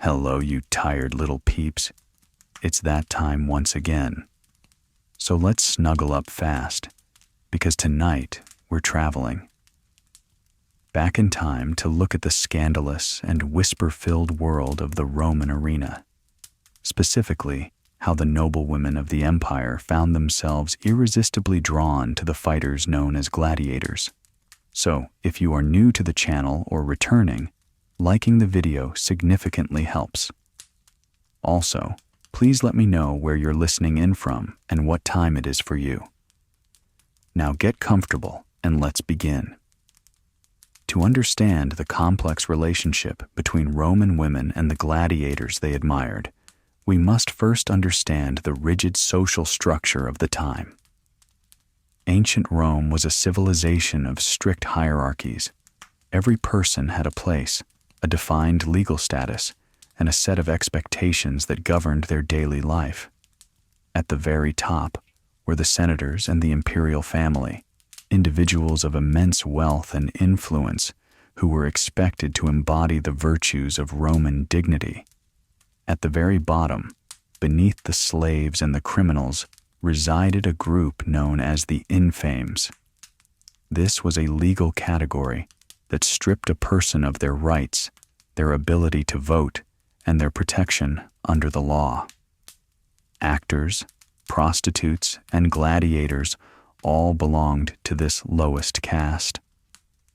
Hello, you tired little peeps. It's that time once again. So let's snuggle up fast, because tonight we're traveling back in time to look at the scandalous and whisper-filled world of the Roman arena. Specifically, how the noblewomen of the empire found themselves irresistibly drawn to the fighters known as gladiators. So, if you are new to the channel or returning, liking the video significantly helps. Also, please let me know where you're listening in from and what time it is for you. Now get comfortable and let's begin. To understand the complex relationship between Roman women and the gladiators they admired, we must first understand the rigid social structure of the time. Ancient Rome was a civilization of strict hierarchies. Every person had a place, a defined legal status, and a set of expectations that governed their daily life. At the very top were the senators and the imperial family, individuals of immense wealth and influence who were expected to embody the virtues of Roman dignity. At the very bottom, beneath the slaves and the criminals, resided a group known as the infames. This was a legal category that stripped a person of their rights, their ability to vote, and their protection under the law. Actors, prostitutes, and gladiators all belonged to this lowest caste.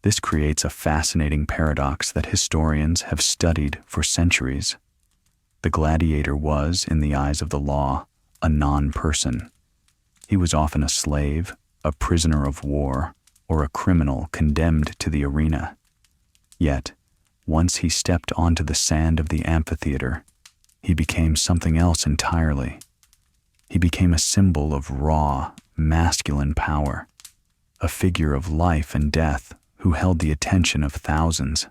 This creates a fascinating paradox that historians have studied for centuries. The gladiator was, in the eyes of the law, a non-person. He was often a slave, a prisoner of war, or a criminal condemned to the arena. Yet, once he stepped onto the sand of the amphitheater, he became something else entirely. He became a symbol of raw, masculine power, a figure of life and death who held the attention of thousands.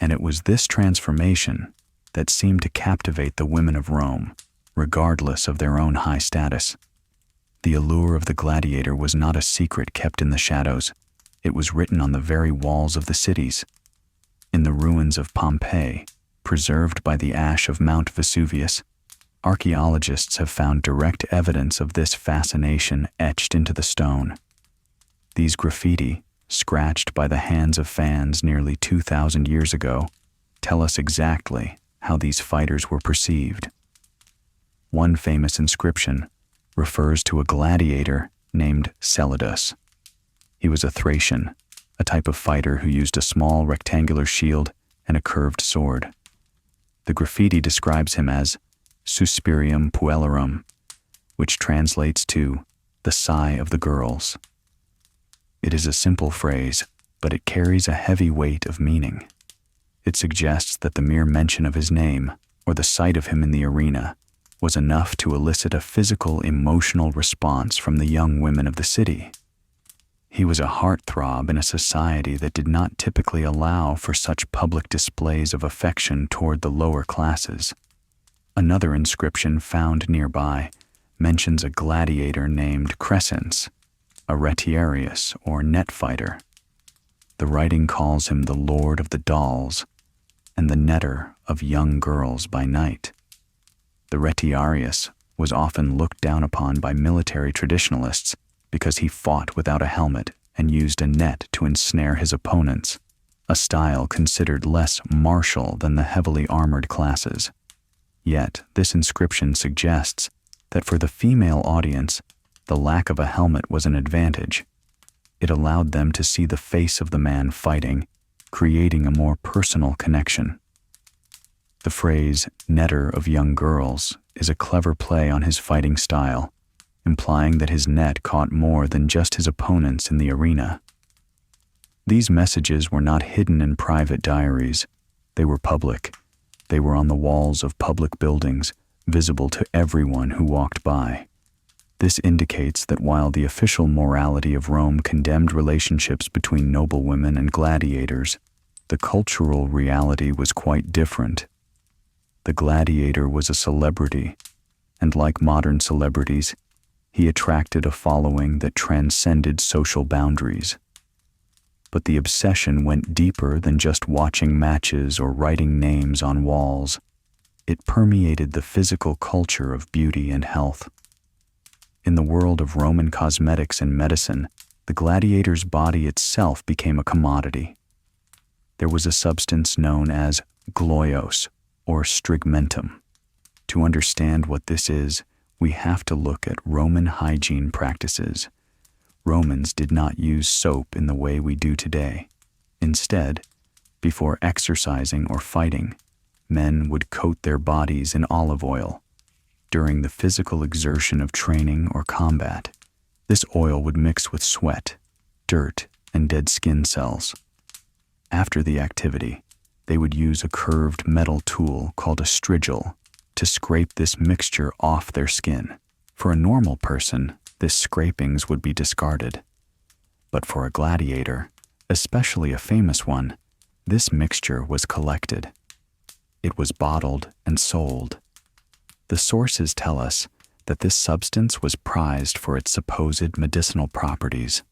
And it was this transformation that seemed to captivate the women of Rome, regardless of their own high status. The allure of the gladiator was not a secret kept in the shadows. It was written on the very walls of the cities. In the ruins of Pompeii, preserved by the ash of Mount Vesuvius, archaeologists have found direct evidence of this fascination etched into the stone. These graffiti, scratched by the hands of fans nearly 2,000 years ago, tell us exactly how these fighters were perceived. One famous inscription refers to a gladiator named Seduce. He was a Thracian, a type of fighter who used a small rectangular shield and a curved sword. The graffiti describes him as suspirium puellarum, which translates to the sigh of the girls. It is a simple phrase, but it carries a heavy weight of meaning. It suggests that the mere mention of his name, or the sight of him in the arena, was enough to elicit a physical, emotional response from the young women of the city. He was a heartthrob in a society that did not typically allow for such public displays of affection toward the lower classes. Another inscription found nearby mentions a gladiator named Crescens, a retiarius or net fighter. The writing calls him the lord of the dolls and the netter of young girls by night. The retiarius was often looked down upon by military traditionalists because he fought without a helmet and used a net to ensnare his opponents, a style considered less martial than the heavily armored classes. Yet, this inscription suggests that for the female audience, the lack of a helmet was an advantage. It allowed them to see the face of the man fighting, creating a more personal connection. The phrase, netter of young girls, is a clever play on his fighting style, implying that his net caught more than just his opponents in the arena. These messages were not hidden in private diaries. They were public. They were on the walls of public buildings, visible to everyone who walked by. This indicates that while the official morality of Rome condemned relationships between noblewomen and gladiators, the cultural reality was quite different. The gladiator was a celebrity, and like modern celebrities, he attracted a following that transcended social boundaries. But the obsession went deeper than just watching matches or writing names on walls. it permeated the physical culture of beauty and health. In the world of Roman cosmetics and medicine, the gladiator's body itself became a commodity. There was a substance known as gloios, or strigmentum. To understand what this is, we have to look at Roman hygiene practices. Romans did not use soap in the way we do today. Instead, before exercising or fighting, men would coat their bodies in olive oil. During the physical exertion of training or combat, this oil would mix with sweat, dirt, and dead skin cells. After the activity, they would use a curved metal tool called a strigil to scrape this mixture off their skin. For a normal person, this scrapings would be discarded. But for a gladiator, especially a famous one, this mixture was collected. It was bottled and sold. The sources tell us that this substance was prized for its supposed medicinal properties.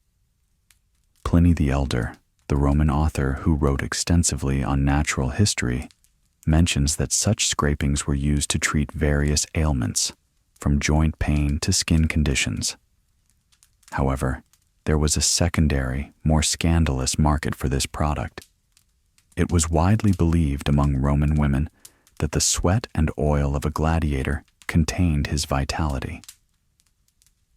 Pliny the Elder, the Roman author who wrote extensively on natural history, mentions that such scrapings were used to treat various ailments, from joint pain to skin conditions. However, there was a secondary, more scandalous market for this product. It was widely believed among Roman women that the sweat and oil of a gladiator contained his vitality.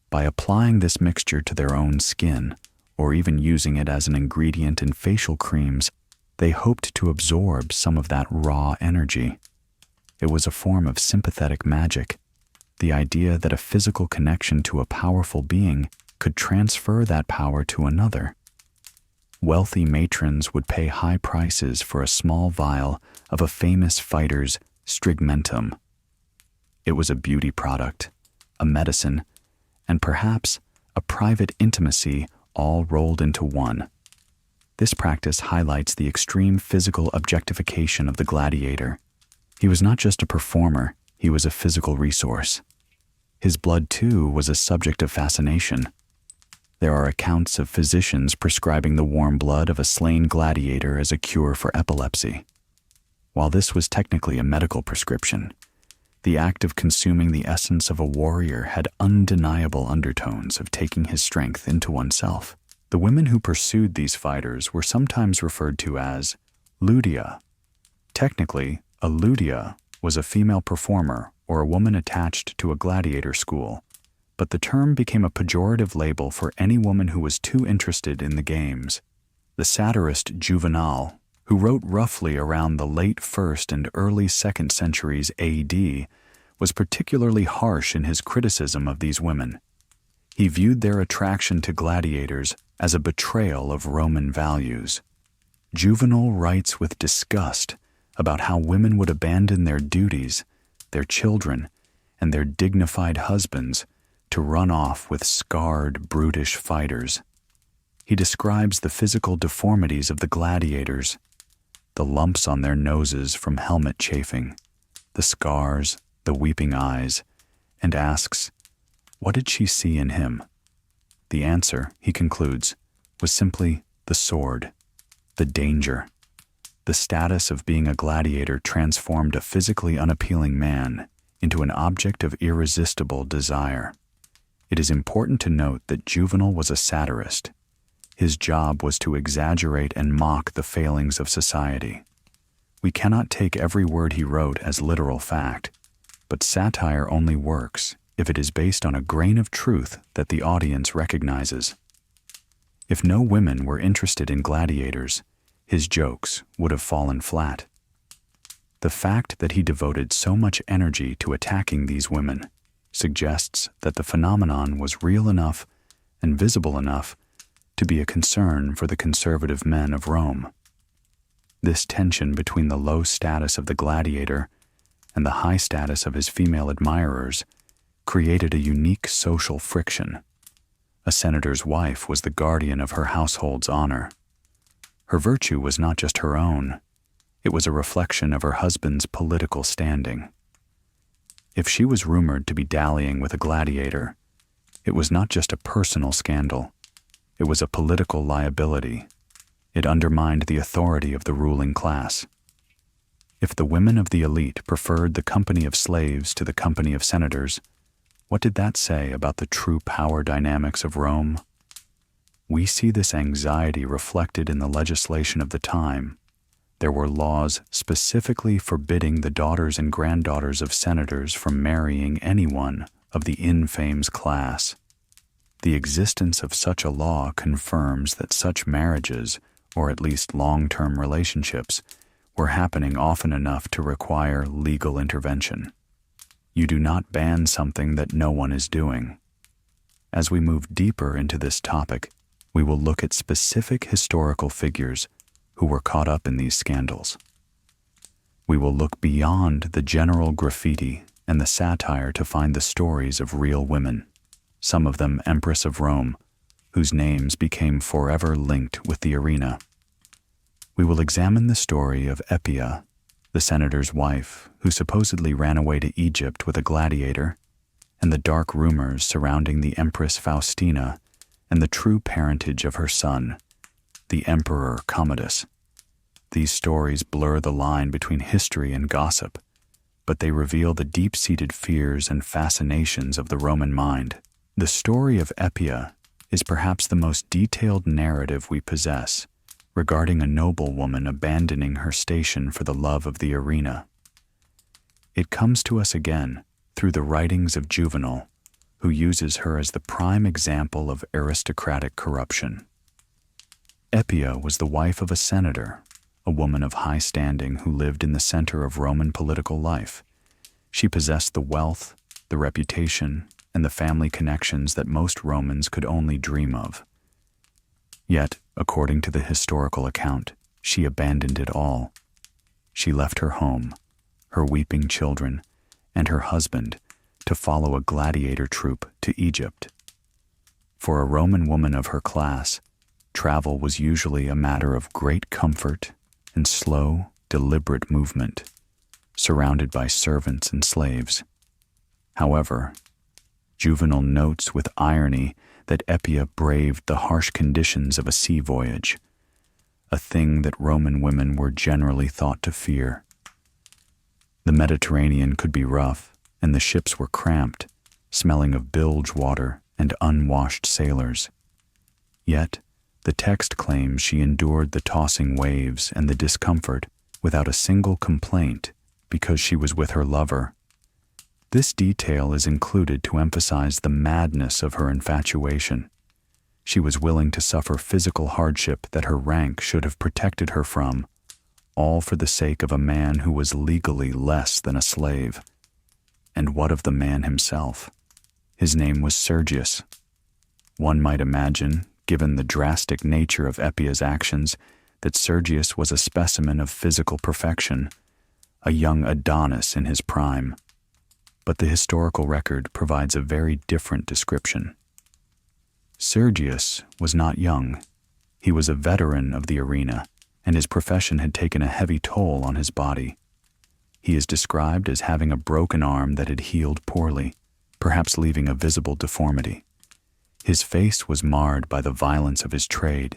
By applying this mixture to their own skin, or even using it as an ingredient in facial creams, they hoped to absorb some of that raw energy. It was a form of sympathetic magic, the idea that a physical connection to a powerful being could transfer that power to another. Wealthy matrons would pay high prices for a small vial of a famous fighter's strigmentum. It was a beauty product, a medicine, and perhaps a private intimacy all rolled into one. This practice highlights the extreme physical objectification of the gladiator. He was not just a performer, he was a physical resource. His blood, too, was a subject of fascination. There are accounts of physicians prescribing the warm blood of a slain gladiator as a cure for epilepsy. While this was technically a medical prescription, the act of consuming the essence of a warrior had undeniable undertones of taking his strength into oneself. The women who pursued these fighters were sometimes referred to as ludia. Technically, a ludia was a female performer or a woman attached to a gladiator school, but the term became a pejorative label for any woman who was too interested in the games. The satirist Juvenal, who wrote roughly around the late 1st and early 2nd centuries AD, was particularly harsh in his criticism of these women. He viewed their attraction to gladiators as a betrayal of Roman values. Juvenal writes with disgust about how women would abandon their duties, their children, and their dignified husbands to run off with scarred, brutish fighters. He describes the physical deformities of the gladiators, the lumps on their noses from helmet chafing, the scars, the weeping eyes, and asks, what did she see in him? The answer, he concludes, was simply the sword, the danger. The status of being a gladiator transformed a physically unappealing man into an object of irresistible desire. It is important to note that Juvenal was a satirist. His job was to exaggerate and mock the failings of society. We cannot take every word he wrote as literal fact, but satire only works if it is based on a grain of truth that the audience recognizes. If no women were interested in gladiators, his jokes would have fallen flat. The fact that he devoted so much energy to attacking these women suggests that the phenomenon was real enough and visible enough to be a concern for the conservative men of Rome. This tension between the low status of the gladiator and the high status of his female admirers created a unique social friction. A senator's wife was the guardian of her household's honor. Her virtue was not just her own, it was a reflection of her husband's political standing. If she was rumored to be dallying with a gladiator, it was not just a personal scandal, it was a political liability. It undermined the authority of the ruling class. If the women of the elite preferred the company of slaves to the company of senators, what did that say about the true power dynamics of Rome? We see this anxiety reflected in the legislation of the time. There were laws specifically forbidding the daughters and granddaughters of senators from marrying anyone of the infame's class. The existence of such a law confirms that such marriages, or at least long-term relationships, were happening often enough to require legal intervention. You do not ban something that no one is doing. As we move deeper into this topic, we will look at specific historical figures who were caught up in these scandals. We will look beyond the general graffiti and the satire to find the stories of real women, some of them Empress of Rome, whose names became forever linked with the arena. We will examine the story of Eppia, the senator's wife, who supposedly ran away to Egypt with a gladiator, and the dark rumors surrounding the Empress Faustina and the true parentage of her son, the Emperor Commodus. These stories blur the line between history and gossip, but they reveal the deep-seated fears and fascinations of the Roman mind. The story of Eppia is perhaps the most detailed narrative we possess regarding a noblewoman abandoning her station for the love of the arena. It comes to us again through the writings of Juvenal, who uses her as the prime example of aristocratic corruption. Eppia was the wife of a senator, a woman of high standing who lived in the center of Roman political life. She possessed the wealth, the reputation, and the family connections that most Romans could only dream of. Yet, according to the historical account, she abandoned it all. She left her home, her weeping children, and her husband to follow a gladiator troupe to Egypt. For a Roman woman of her class, travel was usually a matter of great comfort and slow, deliberate movement, surrounded by servants and slaves. However, Juvenal notes with irony that Eppia braved the harsh conditions of a sea voyage, a thing that Roman women were generally thought to fear. The Mediterranean could be rough, and the ships were cramped, smelling of bilge water and unwashed sailors. Yet, the text claims she endured the tossing waves and the discomfort without a single complaint because she was with her lover. This detail is included to emphasize the madness of her infatuation. She was willing to suffer physical hardship that her rank should have protected her from, all for the sake of a man who was legally less than a slave. And what of the man himself? His name was Sergius. One might imagine, given the drastic nature of Eppia's actions, that Sergius was a specimen of physical perfection, a young Adonis in his prime. But the historical record provides a very different description. Sergius was not young. He was a veteran of the arena, and his profession had taken a heavy toll on his body. He is described as having a broken arm that had healed poorly, perhaps leaving a visible deformity. His face was marred by the violence of his trade.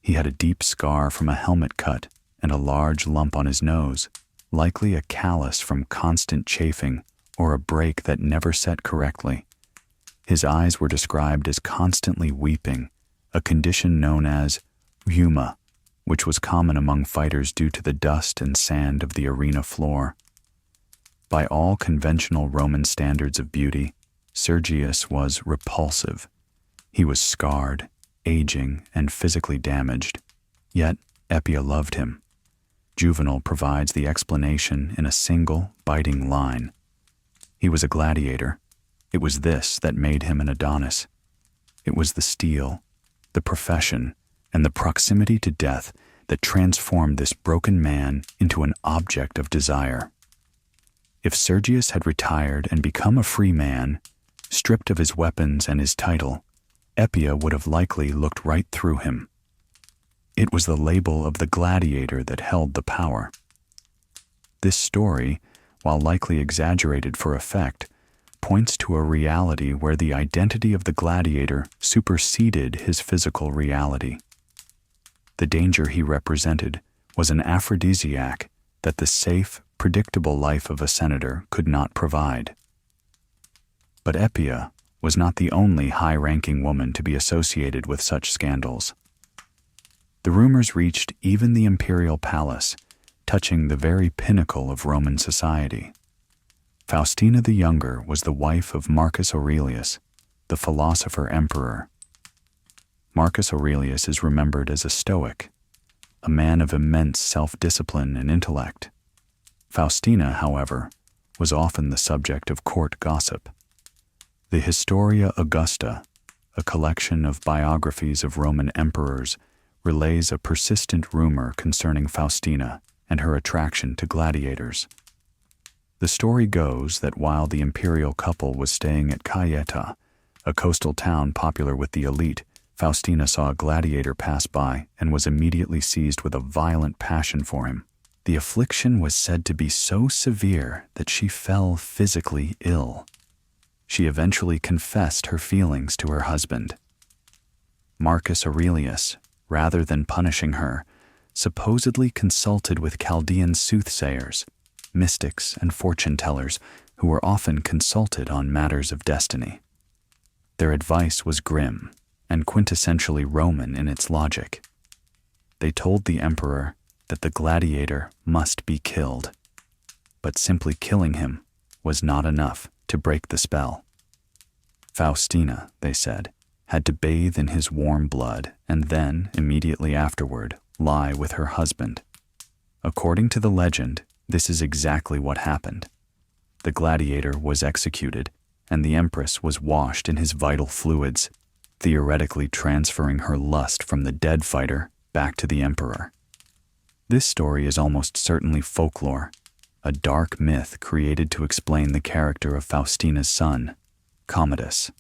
He had a deep scar from a helmet cut and a large lump on his nose, likely a callus from constant chafing or a break that never set correctly. His eyes were described as constantly weeping, a condition known as rheuma, which was common among fighters due to the dust and sand of the arena floor. By all conventional Roman standards of beauty, Sergius was repulsive. He was scarred, aging, and physically damaged. Yet, Eppia loved him. Juvenal provides the explanation in a single, biting line. He was a gladiator. It was this that made him an Adonis. It was the steel, the profession, and the proximity to death that transformed this broken man into an object of desire. If Sergius had retired and become a free man, stripped of his weapons and his title, Eppia would have likely looked right through him. It was the label of the gladiator that held the power. This story, while likely exaggerated for effect, points to a reality where the identity of the gladiator superseded his physical reality. The danger he represented was an aphrodisiac that the safe, predictable life of a senator could not provide. But Eppia was not the only high-ranking woman to be associated with such scandals. The rumors reached even the imperial palace, touching the very pinnacle of Roman society. Faustina the Younger was the wife of Marcus Aurelius, the philosopher emperor. Marcus Aurelius is remembered as a Stoic, a man of immense self-discipline and intellect. Faustina, however, was often the subject of court gossip. The Historia Augusta, a collection of biographies of Roman emperors, relays a persistent rumor concerning Faustina and her attraction to gladiators. The story goes that while the imperial couple was staying at Caieta, a coastal town popular with the elite, Faustina saw a gladiator pass by and was immediately seized with a violent passion for him. The affliction was said to be so severe that she fell physically ill. She eventually confessed her feelings to her husband. Marcus Aurelius, rather than punishing her, supposedly consulted with Chaldean soothsayers, mystics, and fortune-tellers who were often consulted on matters of destiny. Their advice was grim and quintessentially Roman in its logic. They told the emperor that the gladiator must be killed, but simply killing him was not enough to break the spell. Faustina, they said, had to bathe in his warm blood and then, immediately afterward, lie with her husband. According to the legend, this is exactly what happened. The gladiator was executed, and the empress was washed in his vital fluids, theoretically transferring her lust from the dead fighter back to the emperor. This story is almost certainly folklore, a dark myth created to explain the character of Faustina's son, Commodus.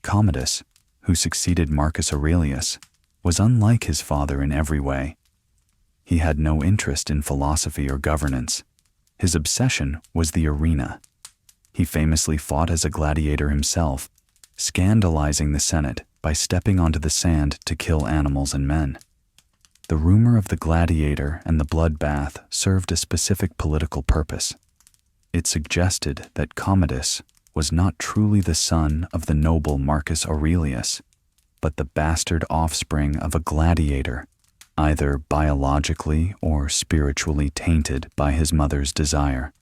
Commodus, who succeeded Marcus Aurelius, was unlike his father in every way. He had no interest in philosophy or governance. His obsession was the arena. He famously fought as a gladiator himself, scandalizing the Senate by stepping onto the sand to kill animals and men. The rumor of the gladiator and the bloodbath served a specific political purpose. It suggested that Commodus was not truly the son of the noble Marcus Aurelius, but the bastard offspring of a gladiator, either biologically or spiritually tainted by his mother's desire.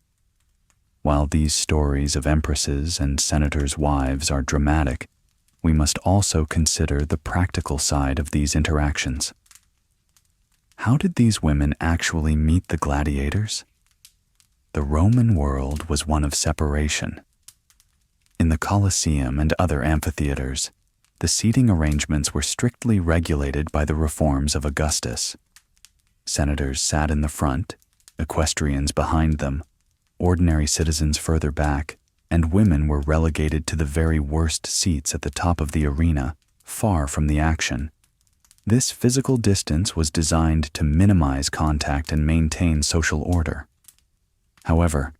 While these stories of empresses and senators' wives are dramatic, we must also consider the practical side of these interactions. How did these women actually meet the gladiators? The Roman world was one of separation. In the Colosseum and other amphitheaters, the seating arrangements were strictly regulated by the reforms of Augustus. Senators sat in the front, equestrians behind them, ordinary citizens further back, and women were relegated to the very worst seats at the top of the arena, far from the action. This physical distance was designed to minimize contact and maintain social order. However,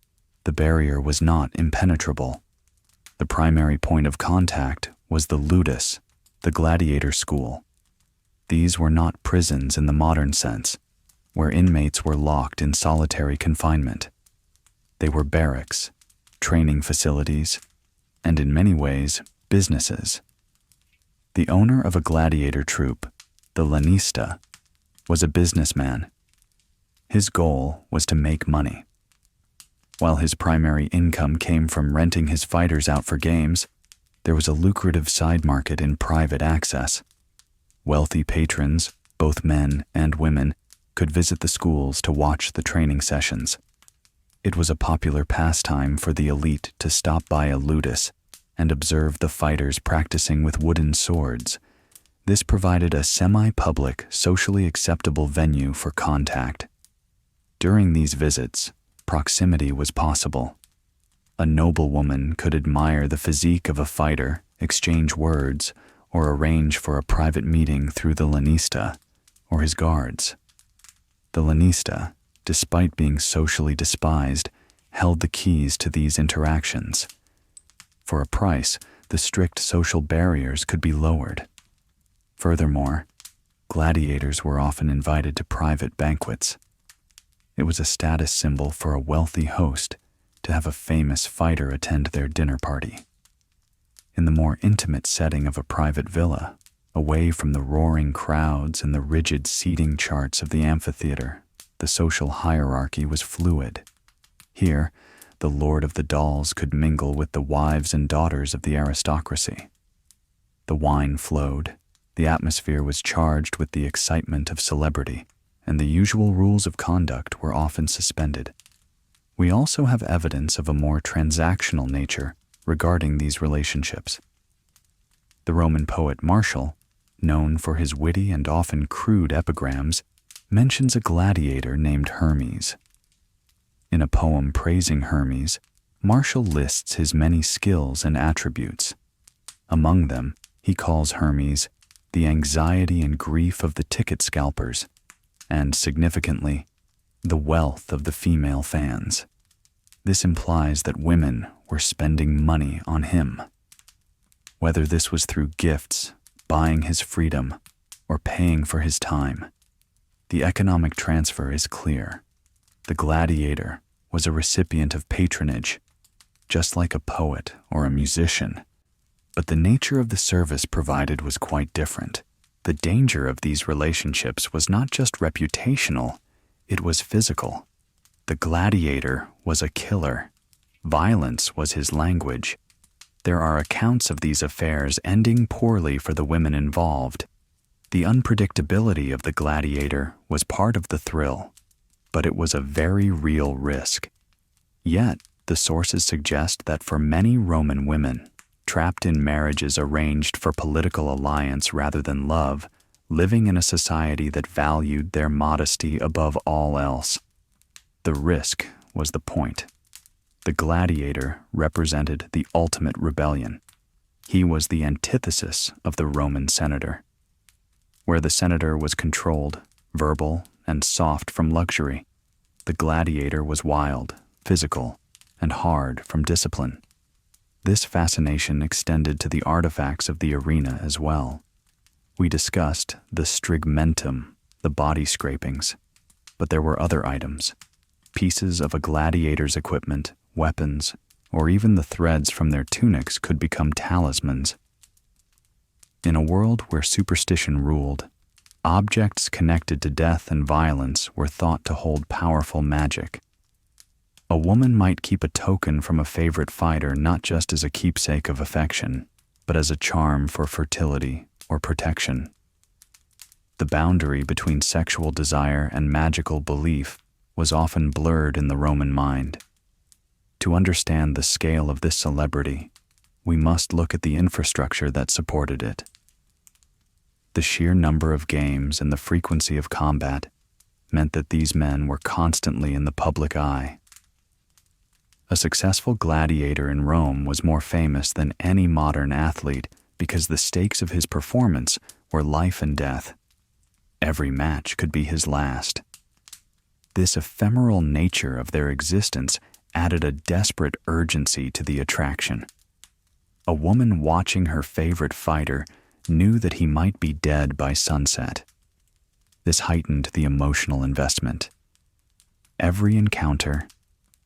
the barrier was not impenetrable. The primary point of contact was the ludus, the gladiator school. These were not prisons in the modern sense, where inmates were locked in solitary confinement. They were barracks, training facilities, and in many ways, businesses. The owner of a gladiator troupe, the lanista, was a businessman. His goal was to make money. While his primary income came from renting his fighters out for games, there was a lucrative side market in private access. Wealthy patrons, both men and women, could visit the schools to watch the training sessions. It was a popular pastime for the elite to stop by a ludus and observe the fighters practicing with wooden swords. This provided a semi-public, socially acceptable venue for contact. During these visits, proximity was possible. A noblewoman could admire the physique of a fighter, exchange words, or arrange for a private meeting through the lanista or his guards. The lanista, despite being socially despised, held the keys to these interactions. For a price, the strict social barriers could be lowered. Furthermore, gladiators were often invited to private banquets. It was a status symbol for a wealthy host to have a famous fighter attend their dinner party. In the more intimate setting of a private villa, away from the roaring crowds and the rigid seating charts of the amphitheater, the social hierarchy was fluid. Here, the Lord of the Dolls could mingle with the wives and daughters of the aristocracy. The wine flowed, the atmosphere was charged with the excitement of celebrity, and the usual rules of conduct were often suspended. We also have evidence of a more transactional nature regarding these relationships. The Roman poet Martial, known for his witty and often crude epigrams, mentions a gladiator named Hermes. In a poem praising Hermes, Martial lists his many skills and attributes. Among them, he calls Hermes the anxiety and grief of the ticket scalpers, and, significantly, the wealth of the female fans. This implies that women were spending money on him. Whether this was through gifts, buying his freedom, or paying for his time, the economic transfer is clear. The gladiator was a recipient of patronage, just like a poet or a musician. But the nature of the service provided was quite different. The danger of these relationships was not just reputational, it was physical. The gladiator was a killer. Violence was his language. There are accounts of these affairs ending poorly for the women involved. The unpredictability of the gladiator was part of the thrill, but it was a very real risk. Yet, the sources suggest that for many Roman women, trapped in marriages arranged for political alliance rather than love, living in a society that valued their modesty above all else, the risk was the point. The gladiator represented the ultimate rebellion. He was the antithesis of the Roman senator. Where the senator was controlled, verbal, and soft from luxury, the gladiator was wild, physical, and hard from discipline. This fascination extended to the artifacts of the arena as well. We discussed the strigmentum, the body scrapings, but there were other items, pieces of a gladiator's equipment, weapons, or even the threads from their tunics could become talismans. In a world where superstition ruled, objects connected to death and violence were thought to hold powerful magic. A woman might keep a token from a favorite fighter not just as a keepsake of affection, but as a charm for fertility or protection. The boundary between sexual desire and magical belief was often blurred in the Roman mind. To understand the scale of this celebrity, we must look at the infrastructure that supported it. The sheer number of games and the frequency of combat meant that these men were constantly in the public eye. A successful gladiator in Rome was more famous than any modern athlete because the stakes of his performance were life and death. Every match could be his last. This ephemeral nature of their existence added a desperate urgency to the attraction. A woman watching her favorite fighter knew that he might be dead by sunset. This heightened the emotional investment. Every encounter,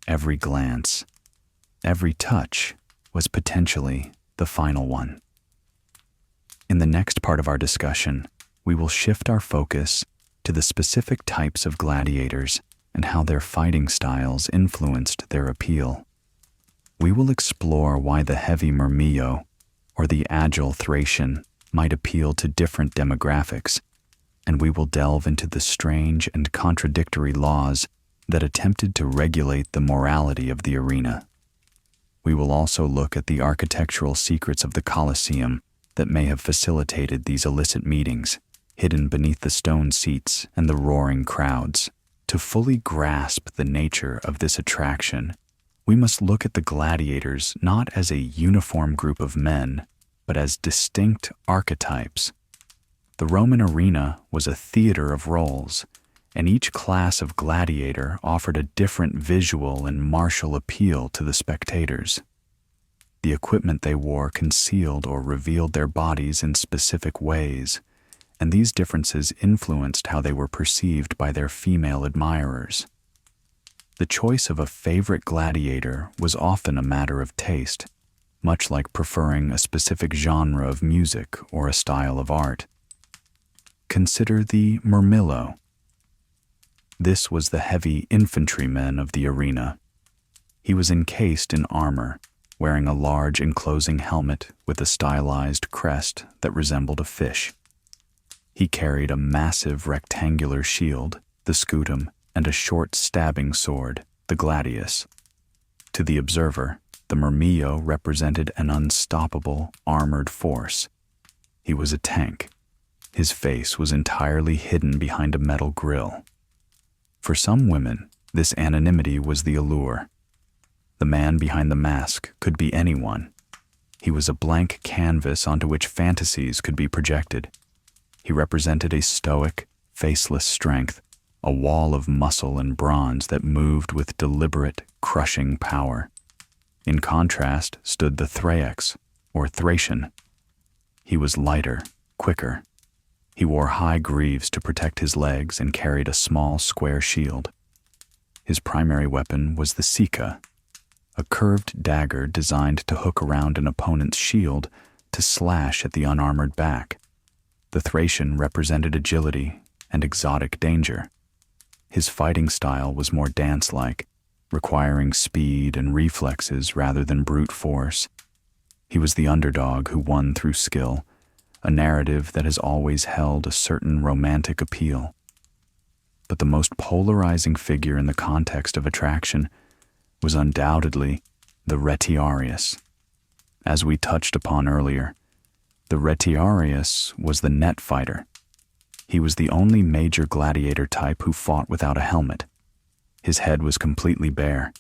every glance, every touch was potentially the final one. In the next part of our discussion, we will shift our focus to the specific types of gladiators and how their fighting styles influenced their appeal. We will explore why the heavy Myrmillo or the agile Thracian might appeal to different demographics, and we will delve into the strange and contradictory laws that attempted to regulate the morality of the arena. We will also look at the architectural secrets of the Colosseum that may have facilitated these illicit meetings, hidden beneath the stone seats and the roaring crowds. To fully grasp the nature of this attraction, we must look at the gladiators not as a uniform group of men, but as distinct archetypes. The Roman arena was a theater of roles, and each class of gladiator offered a different visual and martial appeal to the spectators. The equipment they wore concealed or revealed their bodies in specific ways, and these differences influenced how they were perceived by their female admirers. The choice of a favorite gladiator was often a matter of taste, much like preferring a specific genre of music or a style of art. Consider the murmillo. This was the heavy infantryman of the arena. He was encased in armor, wearing a large enclosing helmet with a stylized crest that resembled a fish. He carried a massive rectangular shield, the scutum, and a short stabbing sword, the gladius. To the observer, the murmillo represented an unstoppable, armored force. He was a tank. His face was entirely hidden behind a metal grill. For some women, this anonymity was the allure. The man behind the mask could be anyone. He was a blank canvas onto which fantasies could be projected. He represented a stoic, faceless strength, a wall of muscle and bronze that moved with deliberate, crushing power. In contrast stood the Thraex, or Thracian. He was lighter, quicker. He wore high greaves to protect his legs and carried a small square shield. His primary weapon was the sika, a curved dagger designed to hook around an opponent's shield to slash at the unarmored back. The Thracian represented agility and exotic danger. His fighting style was more dance-like, requiring speed and reflexes rather than brute force. He was the underdog who won through skill, a narrative that has always held a certain romantic appeal. But the most polarizing figure in the context of attraction was undoubtedly the retiarius. As we touched upon earlier, the retiarius was the net fighter. He was the only major gladiator type who fought without a helmet. His head was completely bare.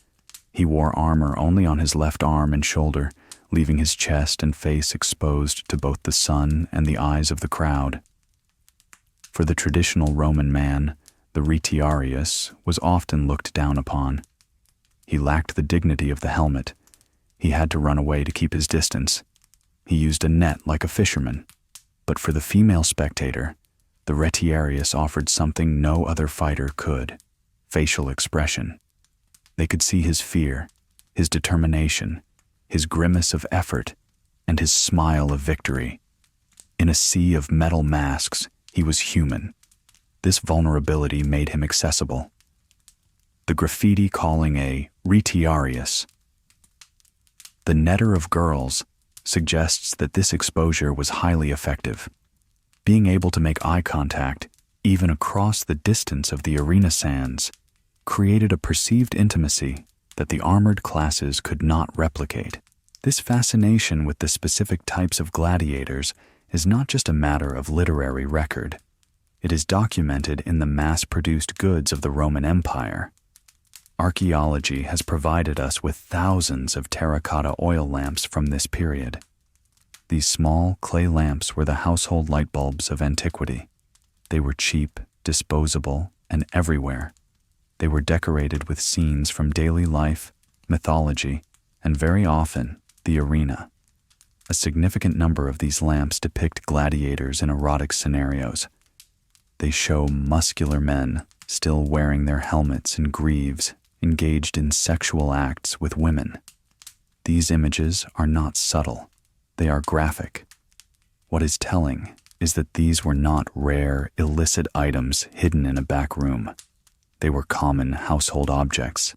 He wore armor only on his left arm and shoulder, leaving his chest and face exposed to both the sun and the eyes of the crowd. For the traditional Roman man, the retiarius was often looked down upon. He lacked the dignity of the helmet. He had to run away to keep his distance. He used a net like a fisherman. But for the female spectator, the retiarius offered something no other fighter could: facial expression. They could see his fear, his determination, his grimace of effort, and his smile of victory. In a sea of metal masks, he was human. This vulnerability made him accessible. The graffiti calling a retiarius, the netter of girls, suggests that this exposure was highly effective. Being able to make eye contact, even across the distance of the arena sands, created a perceived intimacy that the armored classes could not replicate. This fascination with the specific types of gladiators is not just a matter of literary record. It is documented in the mass-produced goods of the Roman Empire. Archaeology has provided us with thousands of terracotta oil lamps from this period. These small clay lamps were the household light bulbs of antiquity. They were cheap, disposable, and everywhere. They were decorated with scenes from daily life, mythology, and very often, the arena. A significant number of these lamps depict gladiators in erotic scenarios. They show muscular men, still wearing their helmets and greaves, engaged in sexual acts with women. These images are not subtle. They are graphic. What is telling is that these were not rare, illicit items hidden in a back room. They were common household objects.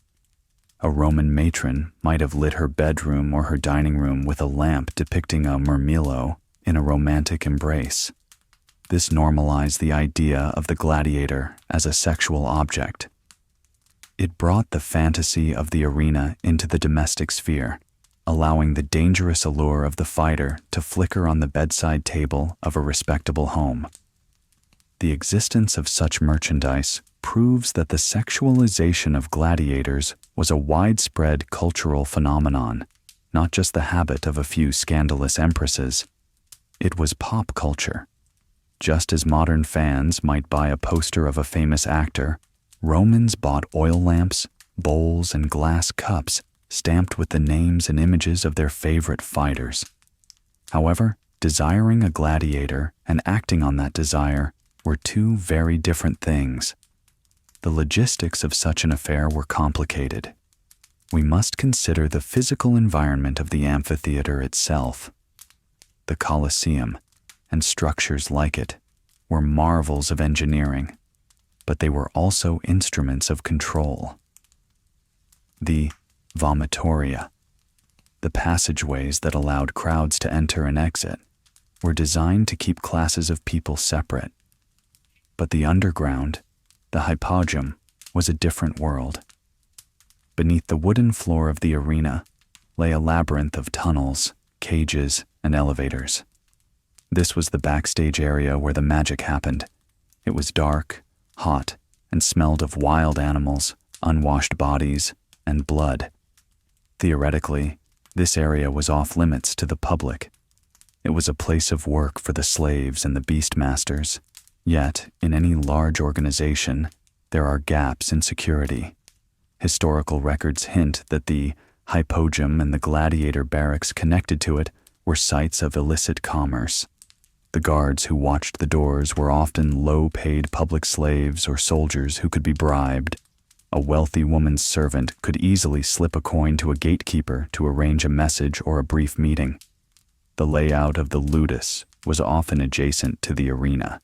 A Roman matron might have lit her bedroom or her dining room with a lamp depicting a murmillo in a romantic embrace. This normalized the idea of the gladiator as a sexual object. It brought the fantasy of the arena into the domestic sphere, allowing the dangerous allure of the fighter to flicker on the bedside table of a respectable home. The existence of such merchandise proves that the sexualization of gladiators was a widespread cultural phenomenon, not just the habit of a few scandalous empresses. It was pop culture. Just as modern fans might buy a poster of a famous actor, Romans bought oil lamps, bowls, and glass cups stamped with the names and images of their favorite fighters. However, desiring a gladiator and acting on that desire were two very different things. The logistics of such an affair were complicated. We must consider the physical environment of the amphitheater itself. The Colosseum, and structures like it, were marvels of engineering, but they were also instruments of control. The vomitoria, the passageways that allowed crowds to enter and exit, were designed to keep classes of people separate. But the underground, the hypogum, was a different world. Beneath the wooden floor of the arena lay a labyrinth of tunnels, cages, and elevators. This was the backstage area where the magic happened. It was dark, hot, and smelled of wild animals, unwashed bodies, and blood. Theoretically, this area was off limits to the public. It was a place of work for the slaves and the beastmasters. Yet, in any large organization, there are gaps in security. Historical records hint that the hypogum and the gladiator barracks connected to it were sites of illicit commerce. The guards who watched the doors were often low-paid public slaves or soldiers who could be bribed. A wealthy woman's servant could easily slip a coin to a gatekeeper to arrange a message or a brief meeting. The layout of the ludus was often adjacent to the arena.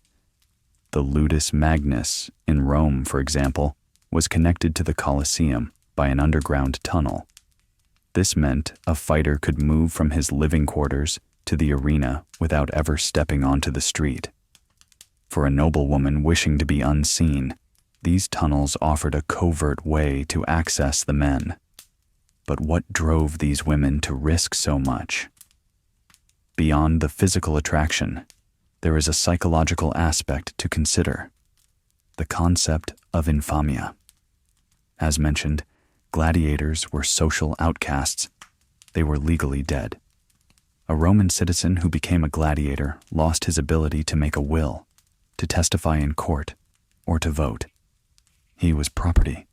The ludus magnus in Rome, for example, was connected to the Colosseum by an underground tunnel. This meant a fighter could move from his living quarters to the arena without ever stepping onto the street. For a noblewoman wishing to be unseen, these tunnels offered a covert way to access the men. But what drove these women to risk so much? Beyond the physical attraction, there is a psychological aspect to consider: the concept of infamia. As mentioned, gladiators were social outcasts. They were legally dead. A Roman citizen who became a gladiator lost his ability to make a will, to testify in court, or to vote. He was property.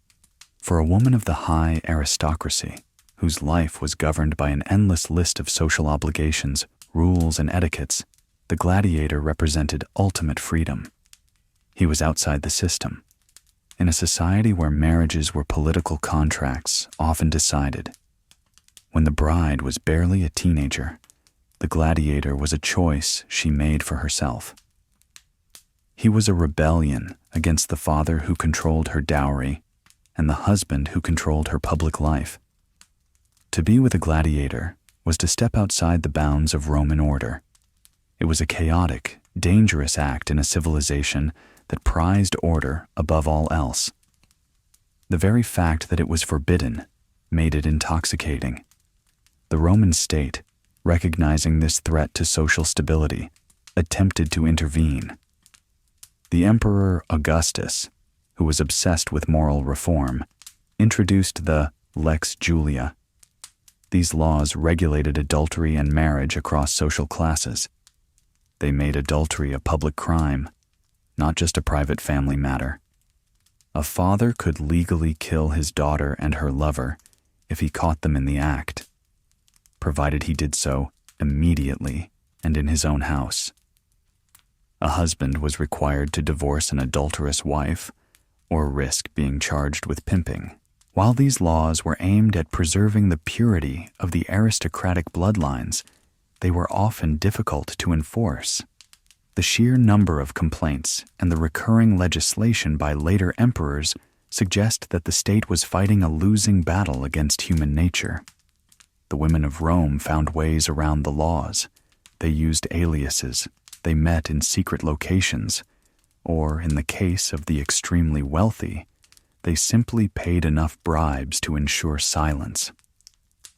For a woman of the high aristocracy, whose life was governed by an endless list of social obligations, rules, and etiquettes, the gladiator represented ultimate freedom. He was outside the system. In a society where marriages were political contracts often decided, when the bride was barely a teenager, the gladiator was a choice she made for herself. He was a rebellion against the father who controlled her dowry and the husband who controlled her public life. To be with a gladiator was to step outside the bounds of Roman order. It was a chaotic, dangerous act in a civilization that prized order above all else. The very fact that it was forbidden made it intoxicating. The Roman state, recognizing this threat to social stability, attempted to intervene. The Emperor Augustus, who was obsessed with moral reform, introduced the Lex Julia. These laws regulated adultery and marriage across social classes. They made adultery a public crime, not just a private family matter. A father could legally kill his daughter and her lover if he caught them in the act, provided he did so immediately and in his own house. A husband was required to divorce an adulterous wife or risk being charged with pimping. While these laws were aimed at preserving the purity of the aristocratic bloodlines, they were often difficult to enforce. The sheer number of complaints and the recurring legislation by later emperors suggest that the state was fighting a losing battle against human nature. The women of Rome found ways around the laws. They used aliases. They met in secret locations, or in the case of the extremely wealthy, they simply paid enough bribes to ensure silence.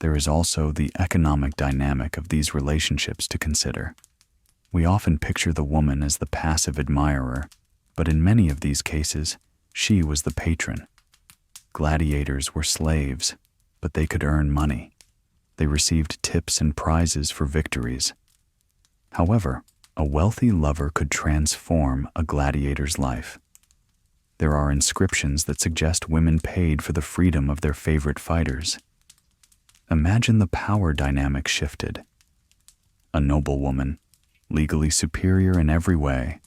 There is also the economic dynamic of these relationships to consider. We often picture the woman as the passive admirer, but in many of these cases, she was the patron. Gladiators were slaves, but they could earn money. They received tips and prizes for victories. However, a wealthy lover could transform a gladiator's life. There are inscriptions that suggest women paid for the freedom of their favorite fighters. Imagine the power dynamic shifted. A noblewoman, legally superior in every way,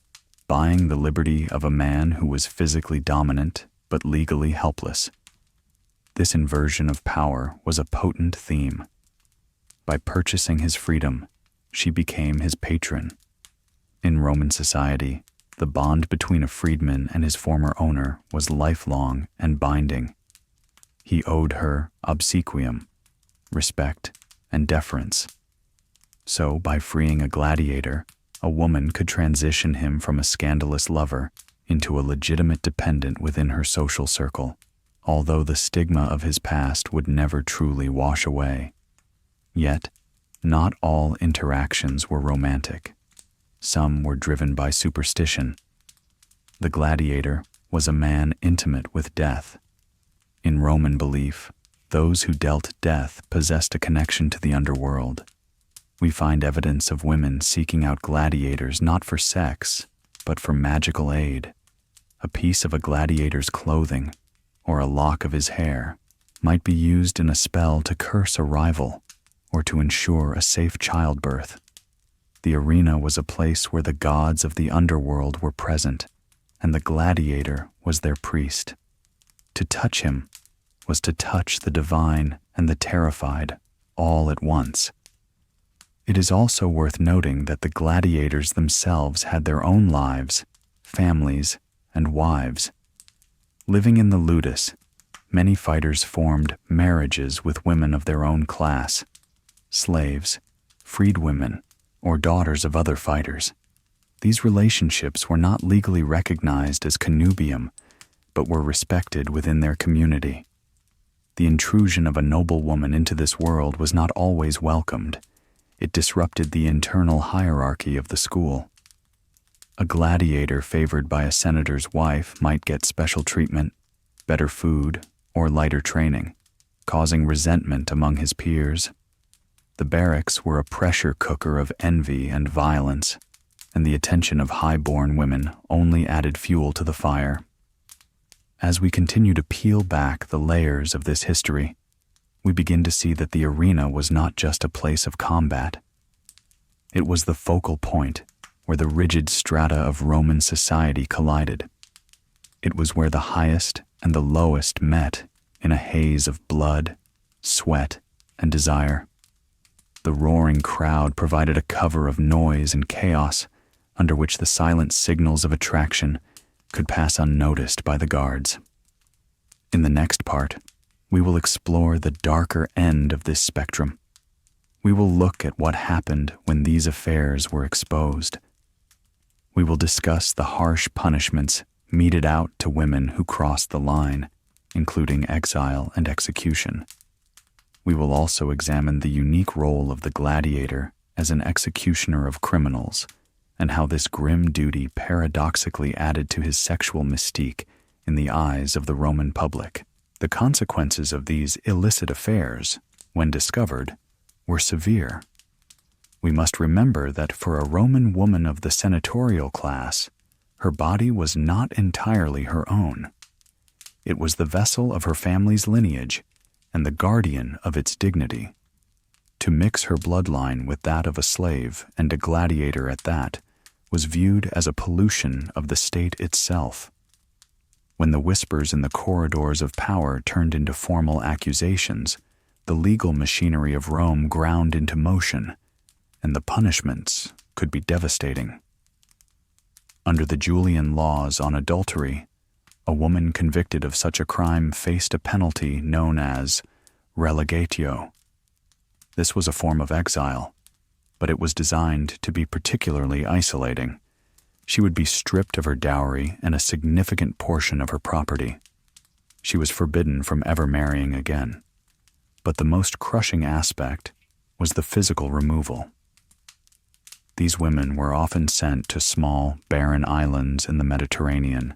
buying the liberty of a man who was physically dominant but legally helpless. This inversion of power was a potent theme. By purchasing his freedom, she became his patron. In Roman society, the bond between a freedman and his former owner was lifelong and binding. He owed her obsequium, respect, and deference. So, by freeing a gladiator, a woman could transition him from a scandalous lover into a legitimate dependent within her social circle, although the stigma of his past would never truly wash away. Yet, not all interactions were romantic. Some were driven by superstition. The gladiator was a man intimate with death. In Roman belief, those who dealt death possessed a connection to the underworld. We find evidence of women seeking out gladiators not for sex, but for magical aid. A piece of a gladiator's clothing, or a lock of his hair, might be used in a spell to curse a rival, or to ensure a safe childbirth. The arena was a place where the gods of the underworld were present, and the gladiator was their priest. To touch him was to touch the divine and the terrified all at once. It is also worth noting that the gladiators themselves had their own lives, families, and wives. Living in the ludus, many fighters formed marriages with women of their own class, slaves, freedwomen, or daughters of other fighters. These relationships were not legally recognized as connubium, but were respected within their community. The intrusion of a noblewoman into this world was not always welcomed. It disrupted the internal hierarchy of the school. A gladiator favored by a senator's wife might get special treatment, better food, or lighter training, causing resentment among his peers. The barracks were a pressure cooker of envy and violence, and the attention of high-born women only added fuel to the fire. As we continue to peel back the layers of this history, we begin to see that the arena was not just a place of combat. It was the focal point where the rigid strata of Roman society collided. It was where the highest and the lowest met in a haze of blood, sweat, and desire. The roaring crowd provided a cover of noise and chaos under which the silent signals of attraction could pass unnoticed by the guards. In the next part, we will explore the darker end of this spectrum. We will look at what happened when these affairs were exposed. We will discuss the harsh punishments meted out to women who crossed the line, including exile and execution. We will also examine the unique role of the gladiator as an executioner of criminals, and how this grim duty paradoxically added to his sexual mystique in the eyes of the Roman public. The consequences of these illicit affairs, when discovered, were severe. We must remember that for a Roman woman of the senatorial class, her body was not entirely her own. It was the vessel of her family's lineage and the guardian of its dignity. To mix her bloodline with that of a slave, and a gladiator at that, was viewed as a pollution of the state itself. When the whispers in the corridors of power turned into formal accusations, the legal machinery of Rome ground into motion, and the punishments could be devastating. Under the Julian laws on adultery, a woman convicted of such a crime faced a penalty known as relegatio. This was a form of exile, but it was designed to be particularly isolating. She would be stripped of her dowry and a significant portion of her property. She was forbidden from ever marrying again. But the most crushing aspect was the physical removal. These women were often sent to small, barren islands in the Mediterranean.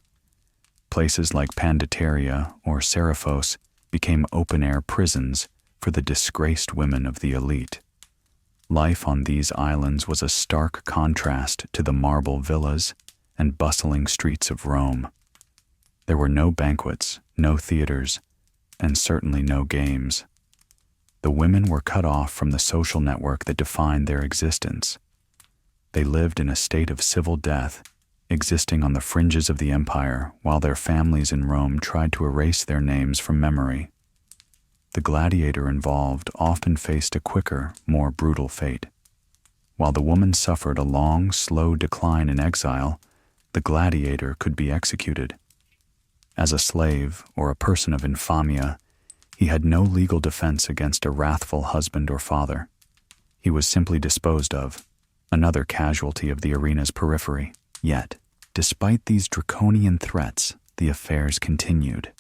Places like Pandateria or Seriphos became open-air prisons for the disgraced women of the elite. Life on these islands was a stark contrast to the marble villas and bustling streets of Rome. There were no banquets, no theaters, and certainly no games. The women were cut off from the social network that defined their existence. They lived in a state of civil death, existing on the fringes of the empire while their families in Rome tried to erase their names from memory. The gladiator involved often faced a quicker, more brutal fate. While the woman suffered a long, slow decline in exile, the gladiator could be executed. As a slave or a person of infamia, he had no legal defense against a wrathful husband or father. He was simply disposed of, another casualty of the arena's periphery. Yet, despite these draconian threats, the affairs continued.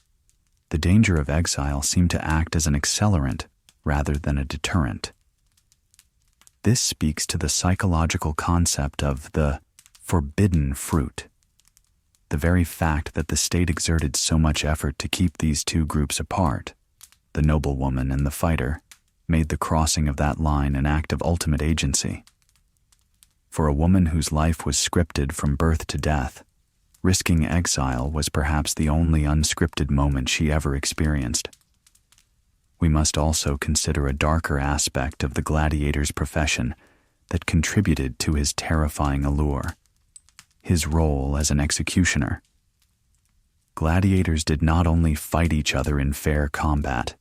The danger of exile seemed to act as an accelerant rather than a deterrent. This speaks to the psychological concept of the forbidden fruit. The very fact that the state exerted so much effort to keep these two groups apart, the noblewoman and the fighter, made the crossing of that line an act of ultimate agency. For a woman whose life was scripted from birth to death, risking exile was perhaps the only unscripted moment she ever experienced. We must also consider a darker aspect of the gladiator's profession that contributed to his terrifying allure: his role as an executioner. Gladiators did not only fight each other in fair combat,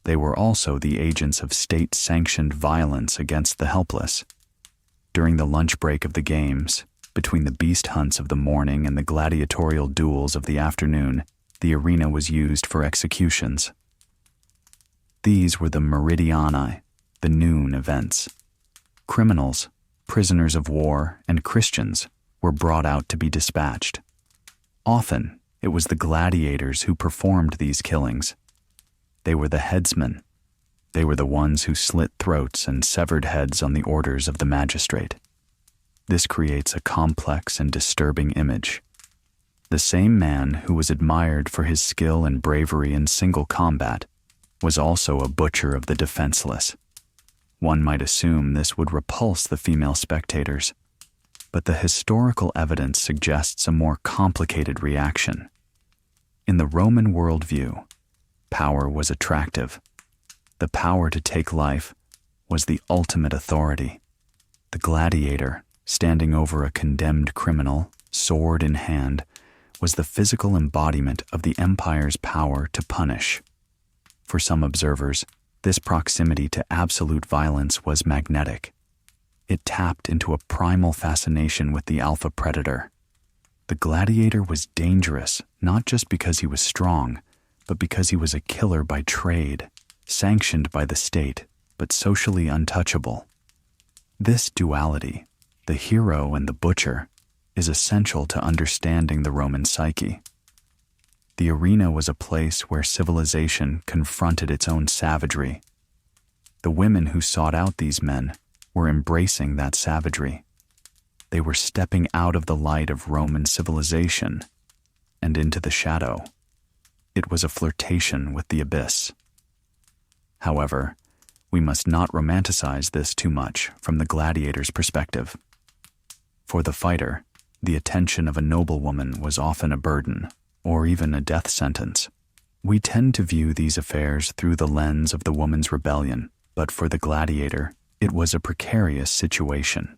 they were also the agents of state-sanctioned violence against the helpless. During the lunch break of the games, between the beast hunts of the morning and the gladiatorial duels of the afternoon, the arena was used for executions. These were the meridiani, the noon events. Criminals, prisoners of war, and Christians were brought out to be dispatched. Often, it was the gladiators who performed these killings. They were the headsmen. They were the ones who slit throats and severed heads on the orders of the magistrate. This creates a complex and disturbing image. The same man who was admired for his skill and bravery in single combat was also a butcher of the defenseless. One might assume this would repulse the female spectators, but the historical evidence suggests a more complicated reaction. In the Roman worldview, power was attractive. The power to take life was the ultimate authority. The gladiator, standing over a condemned criminal, sword in hand, was the physical embodiment of the empire's power to punish. For some observers, this proximity to absolute violence was magnetic. It tapped into a primal fascination with the alpha predator. The gladiator was dangerous not just because he was strong, but because he was a killer by trade, sanctioned by the state, but socially untouchable. This duality, the hero and the butcher, is essential to understanding the Roman psyche. The arena was a place where civilization confronted its own savagery. The women who sought out these men were embracing that savagery. They were stepping out of the light of Roman civilization and into the shadow. It was a flirtation with the abyss. However, we must not romanticize this too much from the gladiator's perspective. For the fighter, the attention of a noblewoman was often a burden, or even a death sentence. We tend to view these affairs through the lens of the woman's rebellion, but for the gladiator, it was a precarious situation.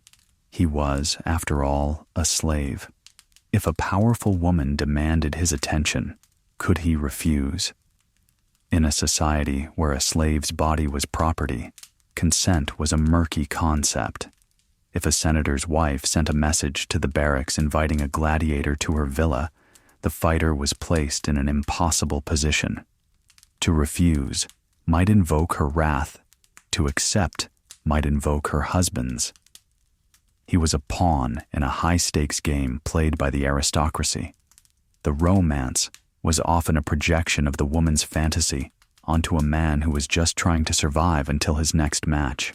He was, after all, a slave. If a powerful woman demanded his attention, could he refuse? In a society where a slave's body was property, consent was a murky concept. If a senator's wife sent a message to the barracks inviting a gladiator to her villa, the fighter was placed in an impossible position. To refuse might invoke her wrath. To accept might invoke her husband's. He was a pawn in a high-stakes game played by the aristocracy. The romance was often a projection of the woman's fantasy onto a man who was just trying to survive until his next match.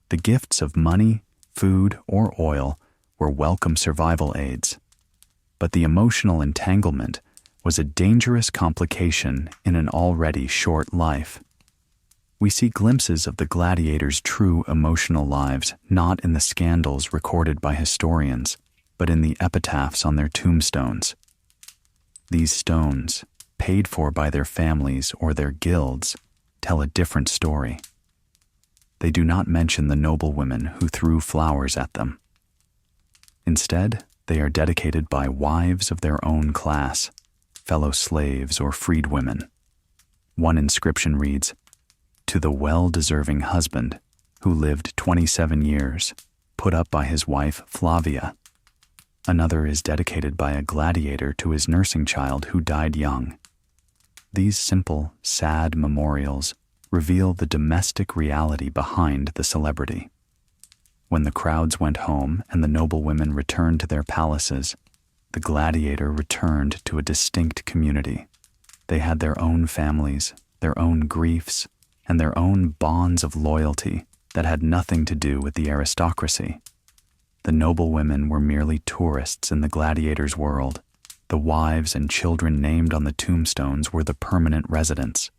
The gifts of money, food, or oil were welcome survival aids, but the emotional entanglement was a dangerous complication in an already short life. We see glimpses of the gladiators' true emotional lives not in the scandals recorded by historians, but in the epitaphs on their tombstones. These stones, paid for by their families or their guilds, tell a different story. They do not mention the noblewomen who threw flowers at them. Instead, They are dedicated by wives of their own class, fellow slaves or freedwomen. One inscription reads, "To the well-deserving husband who lived 27 years, put up by his wife Flavia." Another is dedicated by a gladiator to his nursing child who died young. These simple, sad memorials reveal the domestic reality behind the celebrity. When the crowds went home and the noblewomen returned to their palaces, the gladiator returned to a distinct community. They had their own families, their own griefs, and their own bonds of loyalty that had nothing to do with the aristocracy. The noblewomen were merely tourists in the gladiator's world. The wives and children named on the tombstones were the permanent residents.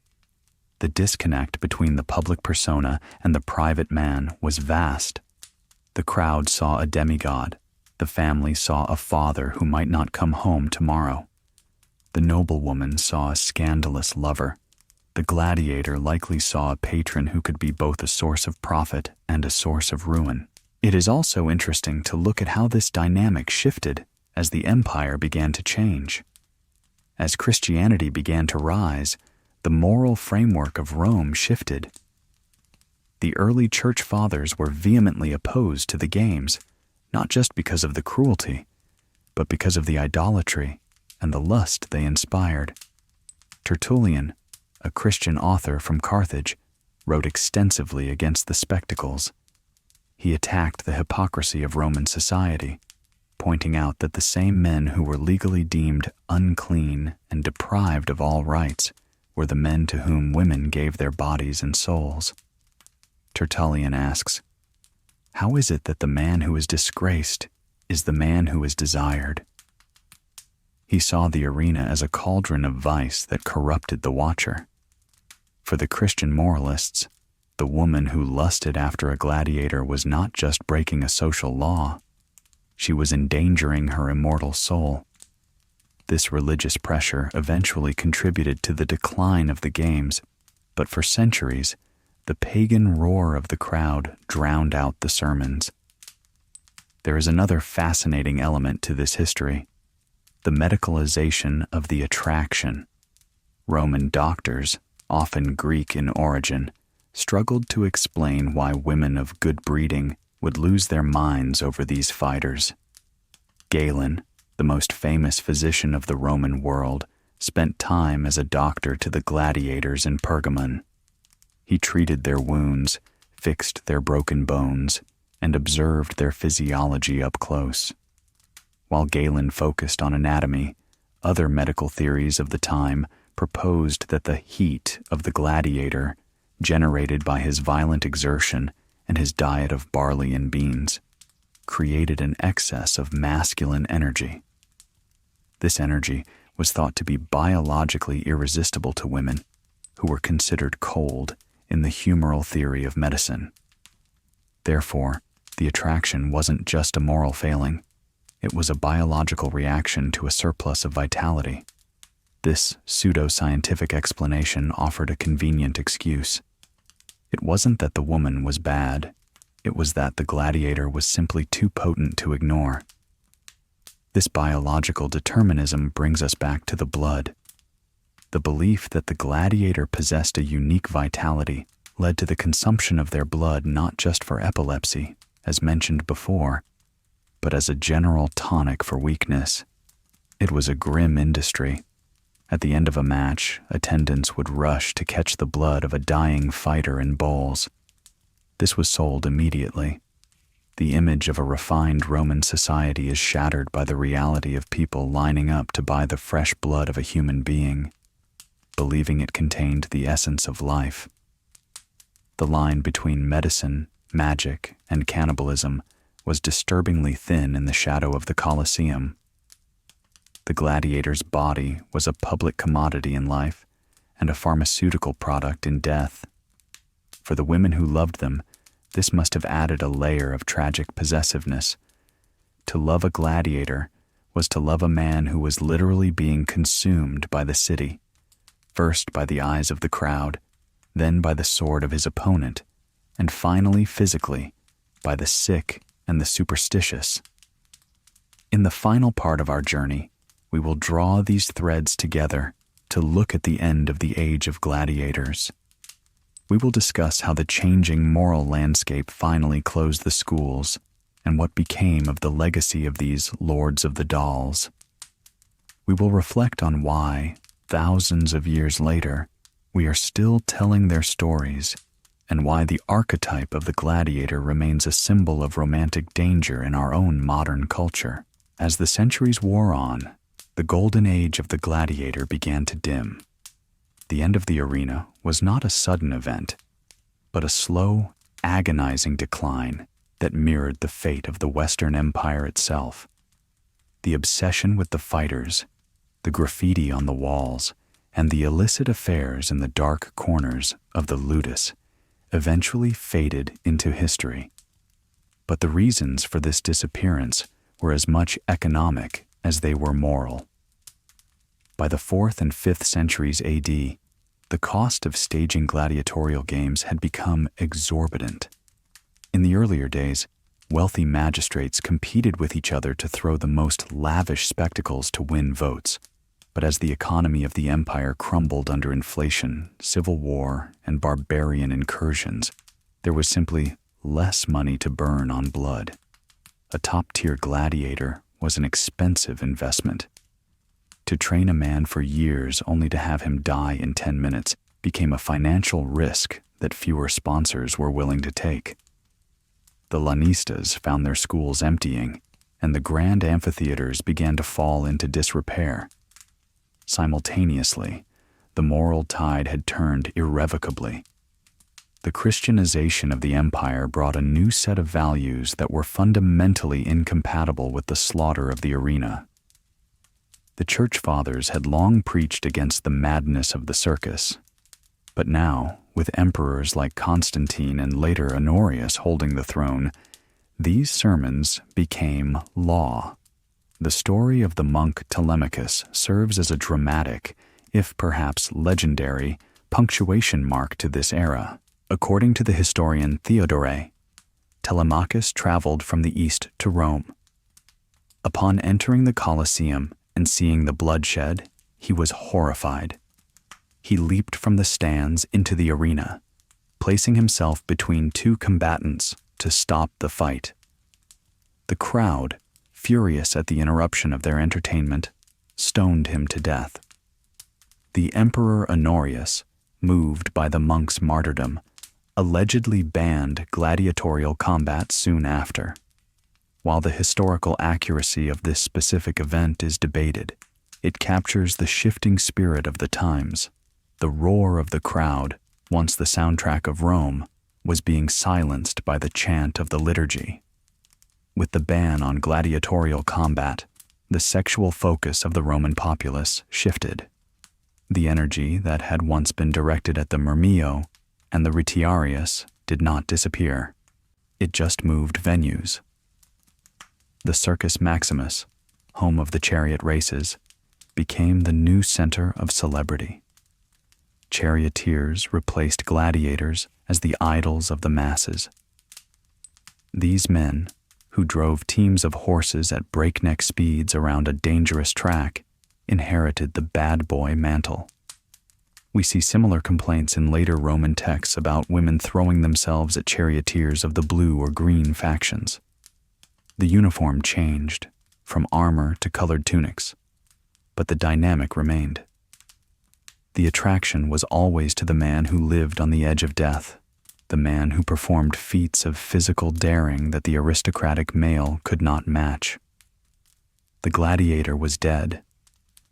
The disconnect between the public persona and the private man was vast. The crowd saw a demigod. The family saw a father who might not come home tomorrow. The noblewoman saw a scandalous lover. The gladiator likely saw a patron who could be both a source of profit and a source of ruin. It is also interesting to look at how this dynamic shifted as the empire began to change. As Christianity began to rise, the moral framework of Rome shifted. The early church fathers were vehemently opposed to the games, not just because of the cruelty, but because of the idolatry and the lust they inspired. Tertullian, a Christian author from Carthage, wrote extensively against the spectacles. He attacked the hypocrisy of Roman society, pointing out that the same men who were legally deemed unclean and deprived of all rights were the men to whom women gave their bodies and souls. Tertullian asks, "How is it that the man who is disgraced is the man who is desired?" He saw the arena as a cauldron of vice that corrupted the watcher. For the Christian moralists, the woman who lusted after a gladiator was not just breaking a social law, she was endangering her immortal soul. This religious pressure eventually contributed to the decline of the games, but for centuries, the pagan roar of the crowd drowned out the sermons. There is another fascinating element to this history: the medicalization of the attraction. Roman doctors, often Greek in origin, struggled to explain why women of good breeding would lose their minds over these fighters. Galen, the most famous physician of the Roman world, spent time as a doctor to the gladiators in Pergamon. He treated their wounds, fixed their broken bones, and observed their physiology up close. While Galen focused on anatomy, other medical theories of the time proposed that the heat of the gladiator, generated by his violent exertion and his diet of barley and beans, created an excess of masculine energy. This energy was thought to be biologically irresistible to women, who were considered cold in the humoral theory of medicine. Therefore, the attraction wasn't just a moral failing, it was a biological reaction to a surplus of vitality. This pseudo-scientific explanation offered a convenient excuse. It wasn't that the woman was bad, it was that the gladiator was simply too potent to ignore. This biological determinism brings us back to the blood. The belief that the gladiator possessed a unique vitality led to the consumption of their blood not just for epilepsy, as mentioned before, but as a general tonic for weakness. It was a grim industry. At the end of a match, attendants would rush to catch the blood of a dying fighter in bowls. This was sold immediately. The image of a refined Roman society is shattered by the reality of people lining up to buy the fresh blood of a human being, believing it contained the essence of life. The line between medicine, magic, and cannibalism was disturbingly thin in the shadow of the Colosseum. The gladiator's body was a public commodity in life and a pharmaceutical product in death. For the women who loved them, this must have added a layer of tragic possessiveness. To love a gladiator was to love a man who was literally being consumed by the city, first by the eyes of the crowd, then by the sword of his opponent, and finally physically by the sick and the superstitious. In the final part of our journey, we will draw these threads together to look at the end of the age of gladiators. We will discuss how the changing moral landscape finally closed the schools and what became of the legacy of these lords of the dolls. We will reflect on why, thousands of years later, we are still telling their stories, and why the archetype of the gladiator remains a symbol of romantic danger in our own modern culture. As the centuries wore on, the golden age of the gladiator began to dim. The end of the arena was not a sudden event, but a slow, agonizing decline that mirrored the fate of the Western Empire itself. The obsession with the fighters, the graffiti on the walls, and the illicit affairs in the dark corners of the ludus eventually faded into history. But the reasons for this disappearance were as much economic as they were moral. By the 4th and 5th centuries AD, the cost of staging gladiatorial games had become exorbitant. In the earlier days, wealthy magistrates competed with each other to throw the most lavish spectacles to win votes. But as the economy of the empire crumbled under inflation, civil war, and barbarian incursions, there was simply less money to burn on blood. A top-tier gladiator was an expensive investment. To train a man for years only to have him die in 10 minutes became a financial risk that fewer sponsors were willing to take. The lanistas found their schools emptying, and the grand amphitheaters began to fall into disrepair. Simultaneously, the moral tide had turned irrevocably. The Christianization of the empire brought a new set of values that were fundamentally incompatible with the slaughter of the arena. The Church Fathers had long preached against the madness of the circus, but now, with emperors like Constantine and later Honorius holding the throne, these sermons became law. The story of the monk Telemachus serves as a dramatic, if perhaps legendary, punctuation mark to this era. According to the historian Theodore, Telemachus traveled from the east to Rome. Upon entering the Colosseum and seeing the bloodshed, he was horrified. He leaped from the stands into the arena, placing himself between two combatants to stop the fight. The crowd, furious at the interruption of their entertainment, stoned him to death. The Emperor Honorius, moved by the monk's martyrdom, allegedly banned gladiatorial combat soon after. While the historical accuracy of this specific event is debated, it captures the shifting spirit of the times. The roar of the crowd, once the soundtrack of Rome, was being silenced by the chant of the liturgy. With the ban on gladiatorial combat, the sexual focus of the Roman populace shifted. The energy that had once been directed at the Murmillo and the Retiarius did not disappear. It just moved venues. The Circus Maximus, home of the chariot races, became the new center of celebrity. Charioteers replaced gladiators as the idols of the masses. These men, who drove teams of horses at breakneck speeds around a dangerous track, inherited the bad boy mantle. We see similar complaints in later Roman texts about women throwing themselves at charioteers of the blue or green factions. The uniform changed, from armor to colored tunics, but the dynamic remained. The attraction was always to the man who lived on the edge of death, the man who performed feats of physical daring that the aristocratic male could not match. The gladiator was dead,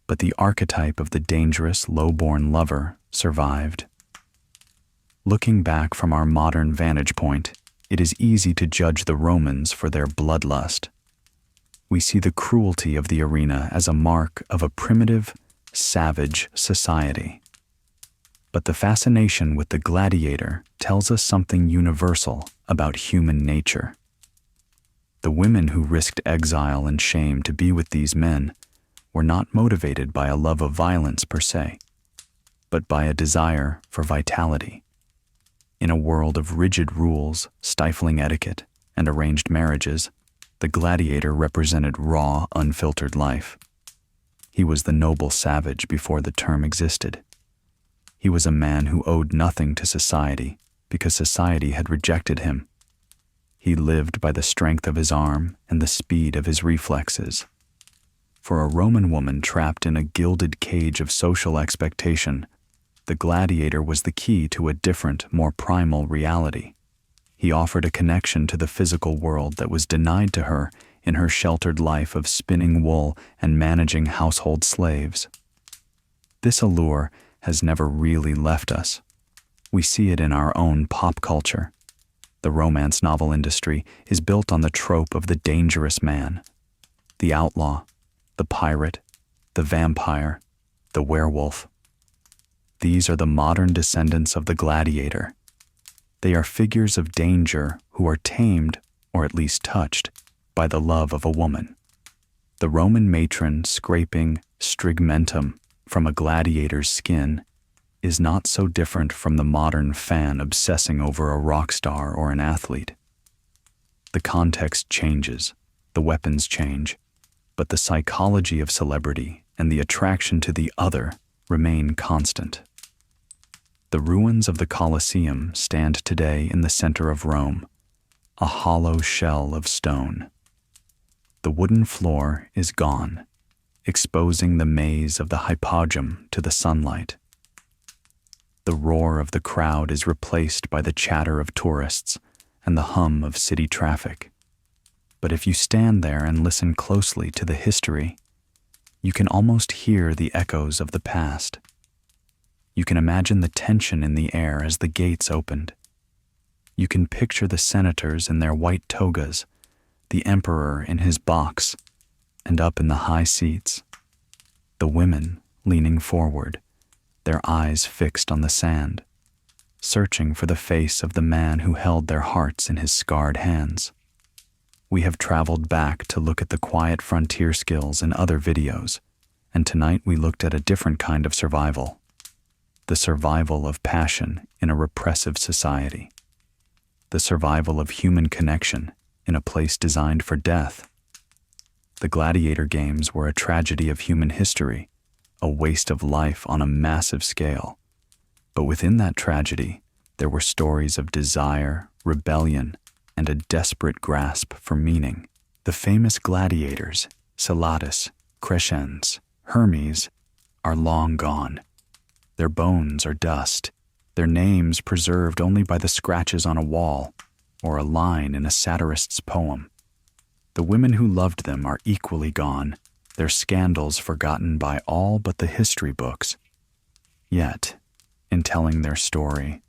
but the archetype of the dangerous, low-born lover survived. Looking back from our modern vantage point, it is easy to judge the Romans for their bloodlust. We see the cruelty of the arena as a mark of a primitive, savage society. But the fascination with the gladiator tells us something universal about human nature. The women who risked exile and shame to be with these men were not motivated by a love of violence per se, but by a desire for vitality. In a world of rigid rules, stifling etiquette, and arranged marriages, The gladiator represented raw, unfiltered life. He was the noble savage before the term existed. He was a man who owed nothing to society because society had rejected him. He lived by the strength of his arm and the speed of his reflexes. For a Roman woman trapped in a gilded cage of social expectation, the gladiator was the key to a different, more primal reality. He offered a connection to the physical world that was denied to her in her sheltered life of spinning wool and managing household slaves. This allure has never really left us. We see it in our own pop culture. The romance novel industry is built on the trope of the dangerous man, the outlaw, the pirate, the vampire, the werewolf. These are the modern descendants of the gladiator. They are figures of danger who are tamed, or at least touched, by the love of a woman. The Roman matron scraping strigmentum from a gladiator's skin is not so different from the modern fan obsessing over a rock star or an athlete. The context changes, the weapons change, but the psychology of celebrity and the attraction to the other remain constant. The ruins of the Colosseum stand today in the center of Rome, a hollow shell of stone. The wooden floor is gone, exposing the maze of the hypogeum to the sunlight. The roar of the crowd is replaced by the chatter of tourists and the hum of city traffic. But if you stand there and listen closely to the history, you can almost hear the echoes of the past. You can imagine the tension in the air as the gates opened. You can picture the senators in their white togas, the emperor in his box, and up in the high seats, the women leaning forward, their eyes fixed on the sand, searching for the face of the man who held their hearts in his scarred hands. We have traveled back to look at the quiet frontier skills in other videos, and tonight we looked at a different kind of survival. The survival of passion in a repressive society. The survival of human connection in a place designed for death. The gladiator games were a tragedy of human history, a waste of life on a massive scale. But within that tragedy, there were stories of desire, rebellion, and a desperate grasp for meaning. The famous gladiators, Seduce, Crescens, Hermes, are long gone. Their bones are dust, their names preserved only by the scratches on a wall or a line in a satirist's poem. The women who loved them are equally gone, their scandals forgotten by all but the history books. Yet, in telling their story,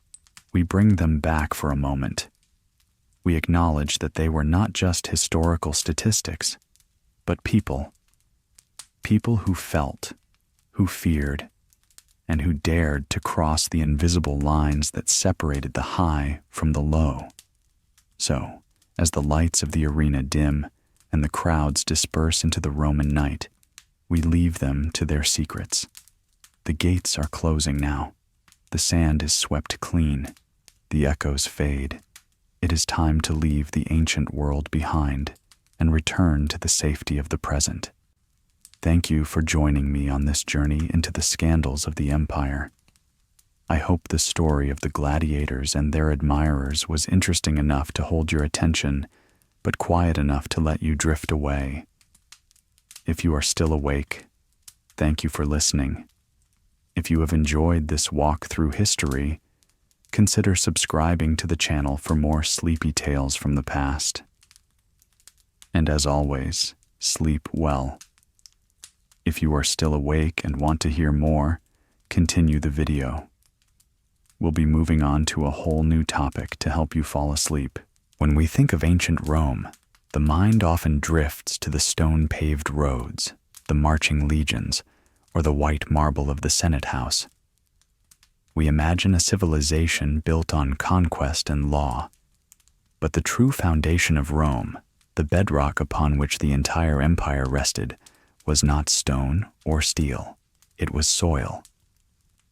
we bring them back for a moment. We acknowledge that they were not just historical statistics, but people. People who felt, who feared, and who dared to cross the invisible lines that separated the high from the low. So, as the lights of the arena dim and the crowds disperse into the Roman night, we leave them to their secrets. The gates are closing now. The sand is swept clean. The echoes fade. It is time to leave the ancient world behind and return to the safety of the present. Thank you for joining me on this journey into the scandals of the empire. I hope the story of the gladiators and their admirers was interesting enough to hold your attention, but quiet enough to let you drift away. If you are still awake, thank you for listening. If you have enjoyed this walk through history, consider subscribing to the channel for more sleepy tales from the past. And as always, sleep well. If you are still awake and want to hear more, continue the video. We'll be moving on to a whole new topic to help you fall asleep. When we think of ancient Rome, the mind often drifts to the stone-paved roads, the marching legions, or the white marble of the Senate House. We imagine a civilization built on conquest and law. But the true foundation of Rome, the bedrock upon which the entire empire rested, was not stone or steel. It was soil.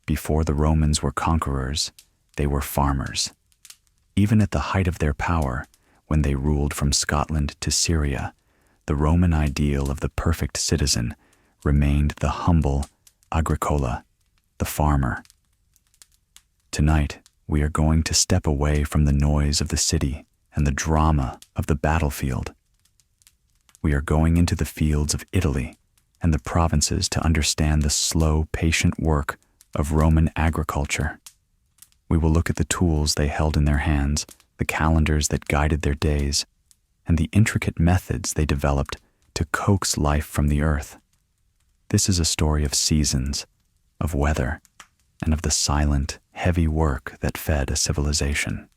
Before the Romans were conquerors, they were farmers. Even at the height of their power, when they ruled from Scotland to Syria, the Roman ideal of the perfect citizen remained the humble agricola, the farmer. Tonight, we are going to step away from the noise of the city and the drama of the battlefield. We are going into the fields of Italy and the provinces to understand the slow, patient work of Roman agriculture. We will look at the tools they held in their hands, the calendars that guided their days, and the intricate methods they developed to coax life from the earth. This is a story of seasons, of weather, and of the silent, heavy work that fed a civilization.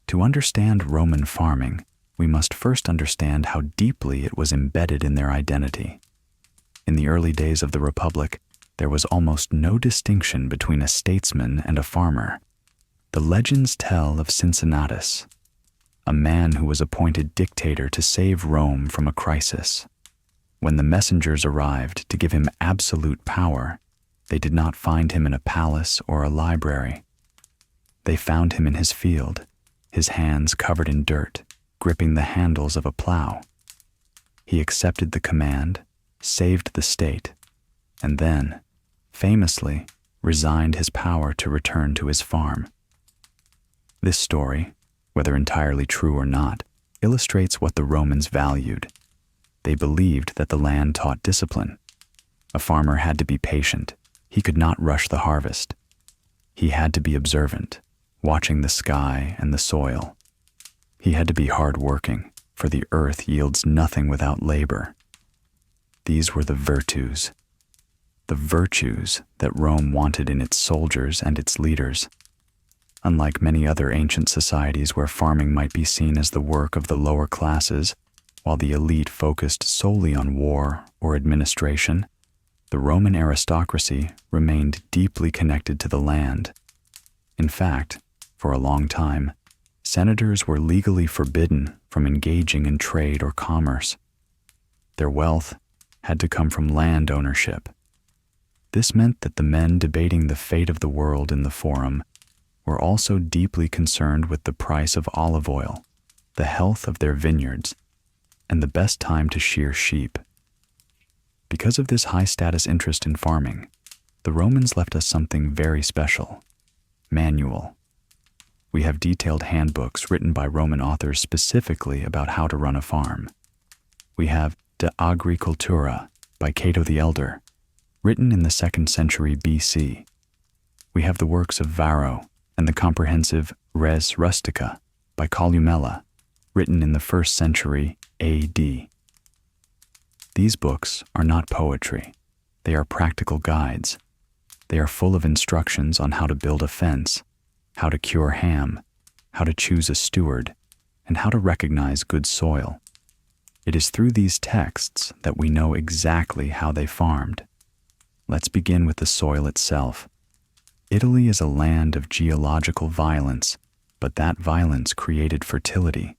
To understand Roman farming, we must first understand how deeply it was embedded in their identity. In the early days of the Republic, there was almost no distinction between a statesman and a farmer. The legends tell of Cincinnatus, a man who was appointed dictator to save Rome from a crisis. When the messengers arrived to give him absolute power, they did not find him in a palace or a library. They found him in his field, his hands covered in dirt, gripping the handles of a plow. He accepted the command, saved the state, and then, famously, resigned his power to return to his farm. This story, whether entirely true or not, illustrates what the Romans valued. They believed that the land taught discipline. A farmer had to be patient. He could not rush the harvest. He had to be observant, watching the sky and the soil. He had to be hard-working, for the earth yields nothing without labor. These were the virtues that Rome wanted in its soldiers and its leaders. Unlike many other ancient societies where farming might be seen as the work of the lower classes, while the elite focused solely on war or administration, the Roman aristocracy remained deeply connected to the land. In fact, for a long time, senators were legally forbidden from engaging in trade or commerce. Their wealth had to come from land ownership. This meant that the men debating the fate of the world in the forum were also deeply concerned with the price of olive oil, the health of their vineyards, and the best time to shear sheep. Because of this high-status interest in farming, the Romans left us something very special: manual. We have detailed handbooks written by Roman authors specifically about how to run a farm. We have De Agricultura by Cato the Elder, written in the 2nd century BC. We have the works of Varro and the comprehensive Res Rustica by Columella, written in the 1st century AD. These books are not poetry. They are practical guides. They are full of instructions on how to build a fence, how to cure ham, how to choose a steward, and how to recognize good soil. It is through these texts that we know exactly how they farmed. Let's begin with the soil itself. Italy is a land of geological violence, but that violence created fertility.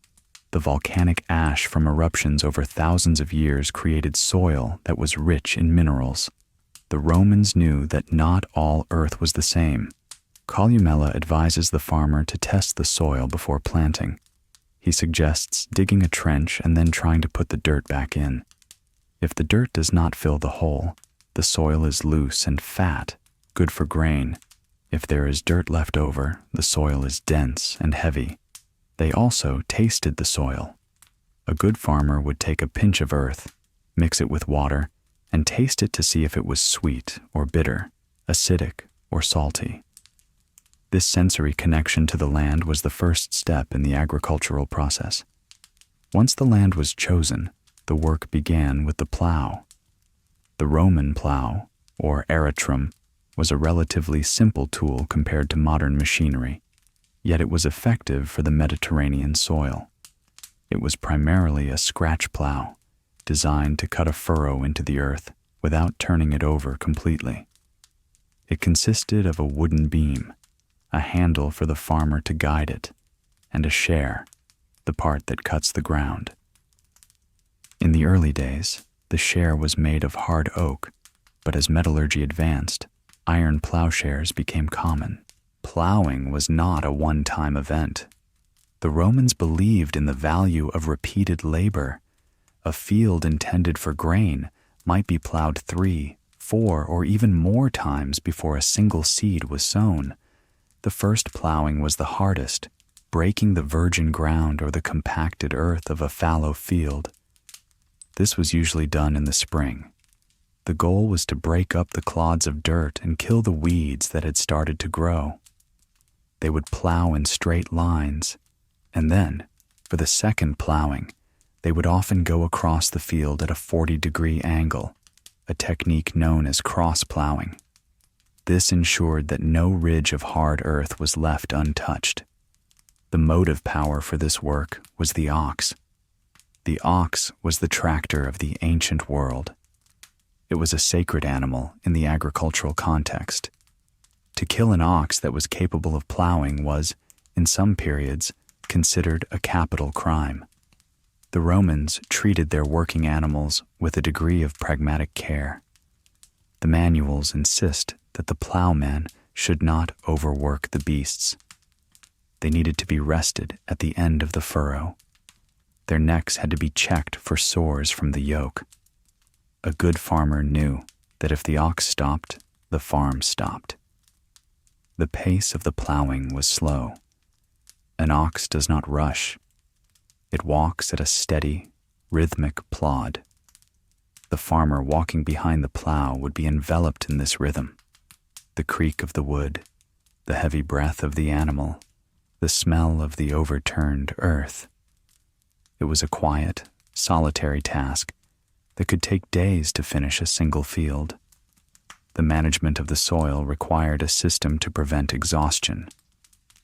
The volcanic ash from eruptions over thousands of years created soil that was rich in minerals. The Romans knew that not all earth was the same. Columella advises the farmer to test the soil before planting. He suggests digging a trench and then trying to put the dirt back in. If the dirt does not fill the hole, the soil is loose and fat, good for grain. If there is dirt left over, the soil is dense and heavy. They also tasted the soil. A good farmer would take a pinch of earth, mix it with water, and taste it to see if it was sweet or bitter, acidic or salty. This sensory connection to the land was the first step in the agricultural process. Once the land was chosen, the work began with the plow. The Roman plow, or aratrum, was a relatively simple tool compared to modern machinery, yet it was effective for the Mediterranean soil. It was primarily a scratch plow, designed to cut a furrow into the earth without turning it over completely. It consisted of a wooden beam, a handle for the farmer to guide it, and a share, the part that cuts the ground. In the early days, the share was made of hard oak, but as metallurgy advanced, iron plowshares became common. Plowing was not a one-time event. The Romans believed in the value of repeated labor. A field intended for grain might be plowed 3, 4, or even more times before a single seed was sown. The first plowing was the hardest, breaking the virgin ground or the compacted earth of a fallow field. This was usually done in the spring. The goal was to break up the clods of dirt and kill the weeds that had started to grow. They would plow in straight lines, and then, for the second plowing, they would often go across the field at a 40-degree angle, a technique known as cross-plowing. This ensured that no ridge of hard earth was left untouched. The motive power for this work was the ox. The ox was the tractor of the ancient world. It was a sacred animal in the agricultural context. To kill an ox that was capable of plowing was, in some periods, considered a capital crime. The Romans treated their working animals with a degree of pragmatic care. The manuals insist that the plowman should not overwork the beasts. They needed to be rested at the end of the furrow. Their necks had to be checked for sores from the yoke. A good farmer knew that if the ox stopped, the farm stopped. The pace of the plowing was slow. An ox does not rush. It walks at a steady, rhythmic plod. The farmer walking behind the plow would be enveloped in this rhythm. The creak of the wood, the heavy breath of the animal, the smell of the overturned earth. It was a quiet, solitary task that could take days to finish a single field. The management of the soil required a system to prevent exhaustion.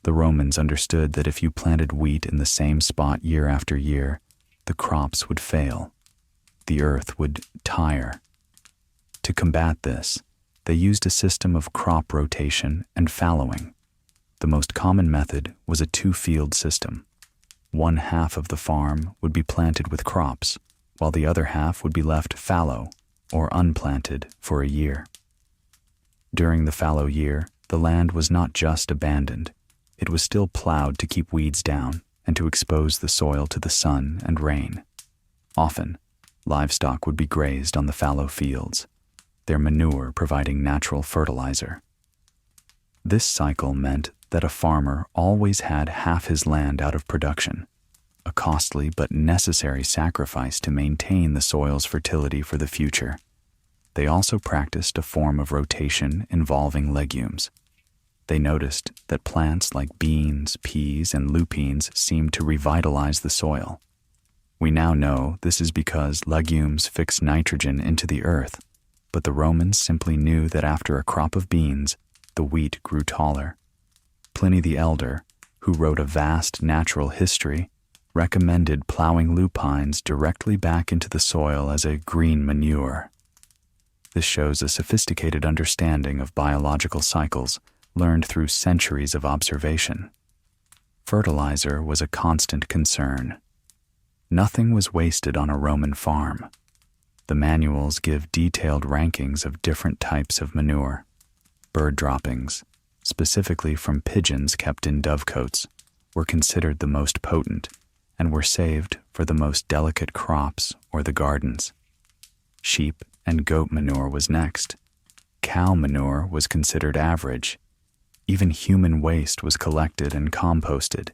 The Romans understood that if you planted wheat in the same spot year after year, the crops would fail. The earth would tire. To combat this, they used a system of crop rotation and fallowing. The most common method was a 2-field system. One half of the farm would be planted with crops, while the other half would be left fallow or unplanted for a year. During the fallow year, the land was not just abandoned. It was still plowed to keep weeds down and to expose the soil to the sun and rain. Often, livestock would be grazed on the fallow fields, their manure providing natural fertilizer. This cycle meant that a farmer always had half his land out of production, a costly but necessary sacrifice to maintain the soil's fertility for the future. They also practiced a form of rotation involving legumes. They noticed that plants like beans, peas, and lupines seemed to revitalize the soil. We now know this is because legumes fix nitrogen into the earth, but the Romans simply knew that after a crop of beans, the wheat grew taller. Pliny the Elder, who wrote a vast natural history, recommended plowing lupines directly back into the soil as a green manure. This shows a sophisticated understanding of biological cycles learned through centuries of observation. Fertilizer was a constant concern. Nothing was wasted on a Roman farm. The manuals give detailed rankings of different types of manure. Bird droppings, specifically from pigeons kept in dovecotes, were considered the most potent and were saved for the most delicate crops or the gardens. Sheep and goat manure was next. Cow manure was considered average. Even human waste was collected and composted.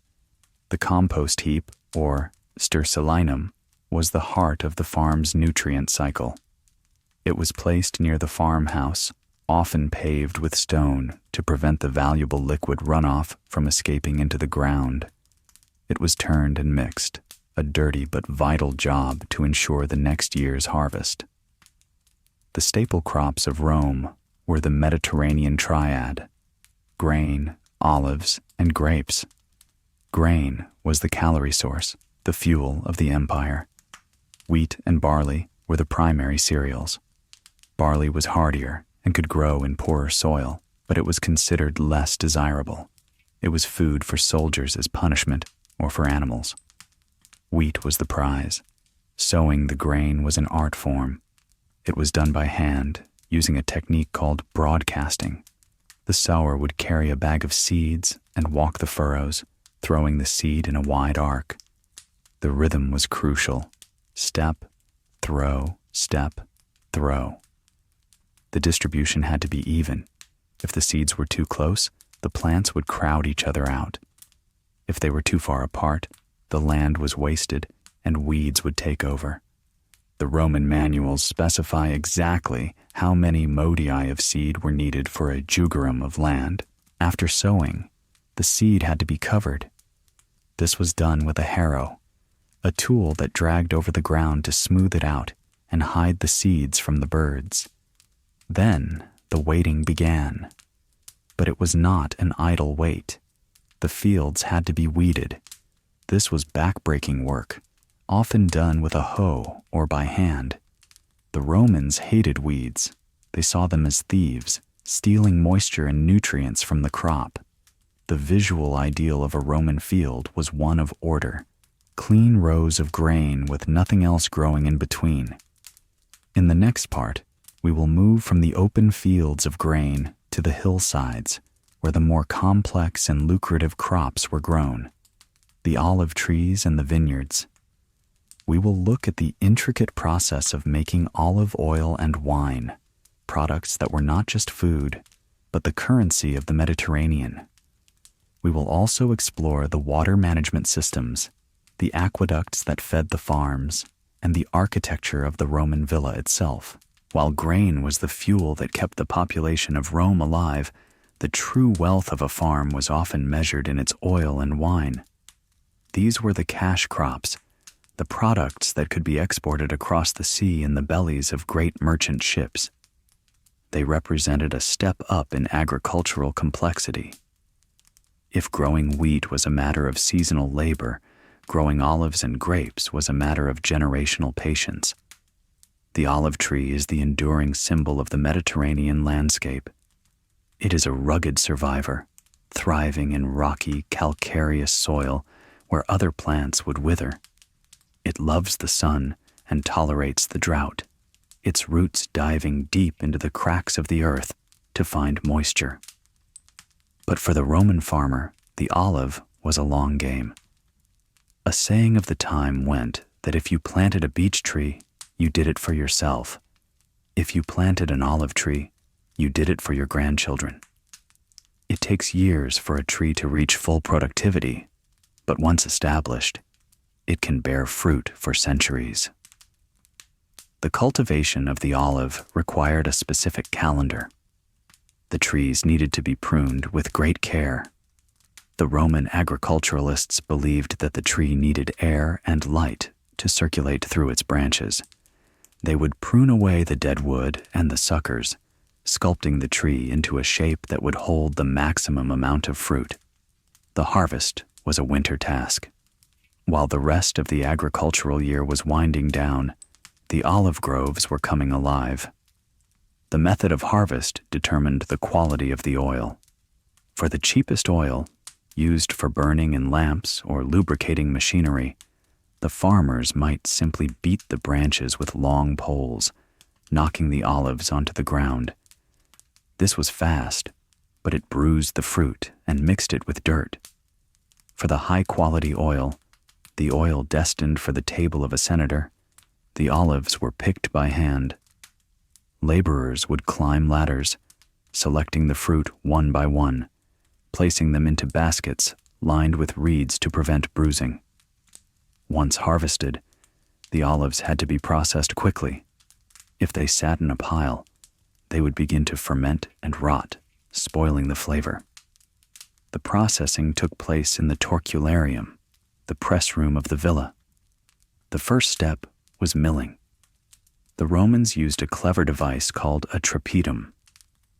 The compost heap, or stersalinum, was the heart of the farm's nutrient cycle. It was placed near the farmhouse, often paved with stone to prevent the valuable liquid runoff from escaping into the ground. It was turned and mixed, a dirty but vital job to ensure the next year's harvest. The staple crops of Rome were the Mediterranean triad: grain, olives, and grapes. Grain was the calorie source, the fuel of the empire. Wheat and barley were the primary cereals. Barley was hardier and could grow in poorer soil, but it was considered less desirable. It was food for soldiers as punishment or for animals. Wheat was the prize. Sowing the grain was an art form. It was done by hand, using a technique called broadcasting. The sower would carry a bag of seeds and walk the furrows, throwing the seed in a wide arc. The rhythm was crucial. Step, throw, step, throw. The distribution had to be even. If the seeds were too close, the plants would crowd each other out. If they were too far apart, the land was wasted and weeds would take over. The Roman manuals specify exactly how many modi of seed were needed for a jugerum of land. After sowing, the seed had to be covered. This was done with a harrow, a tool that dragged over the ground to smooth it out and hide the seeds from the birds. Then the waiting began. But it was not an idle wait. The fields had to be weeded. This was back-breaking work, often done with a hoe or by hand. The Romans hated weeds. They saw them as thieves, stealing moisture and nutrients from the crop. The visual ideal of a Roman field was one of order, clean rows of grain with nothing else growing in between. In the next part, we will move from the open fields of grain to the hillsides, where the more complex and lucrative crops were grown, the olive trees and the vineyards. We will look at the intricate process of making olive oil and wine, products that were not just food, but the currency of the Mediterranean. We will also explore the water management systems, the aqueducts that fed the farms, and the architecture of the Roman villa itself. While grain was the fuel that kept the population of Rome alive, the true wealth of a farm was often measured in its oil and wine. These were the cash crops, the products that could be exported across the sea in the bellies of great merchant ships. They represented a step up in agricultural complexity. If growing wheat was a matter of seasonal labor, growing olives and grapes was a matter of generational patience. The olive tree is the enduring symbol of the Mediterranean landscape. It is a rugged survivor, thriving in rocky, calcareous soil where other plants would wither. It loves the sun and tolerates the drought, its roots diving deep into the cracks of the earth to find moisture. But for the Roman farmer, the olive was a long game. A saying of the time went that if you planted a beech tree, you did it for yourself. If you planted an olive tree, you did it for your grandchildren. It takes years for a tree to reach full productivity, but once established, it can bear fruit for centuries. The cultivation of the olive required a specific calendar. The trees needed to be pruned with great care. The Roman agriculturalists believed that the tree needed air and light to circulate through its branches. They would prune away the dead wood and the suckers, sculpting the tree into a shape that would hold the maximum amount of fruit. The harvest was a winter task. While the rest of the agricultural year was winding down, the olive groves were coming alive. The method of harvest determined the quality of the oil. For the cheapest oil, used for burning in lamps or lubricating machinery, the farmers might simply beat the branches with long poles, knocking the olives onto the ground. This was fast, but it bruised the fruit and mixed it with dirt. For the high-quality oil, the oil destined for the table of a senator, the olives were picked by hand. Laborers would climb ladders, selecting the fruit one by one, placing them into baskets lined with reeds to prevent bruising. Once harvested, the olives had to be processed quickly. If they sat in a pile, they would begin to ferment and rot, spoiling the flavor. The processing took place in the torcularium, the press room of the villa. The first step was milling. The Romans used a clever device called a trapedum.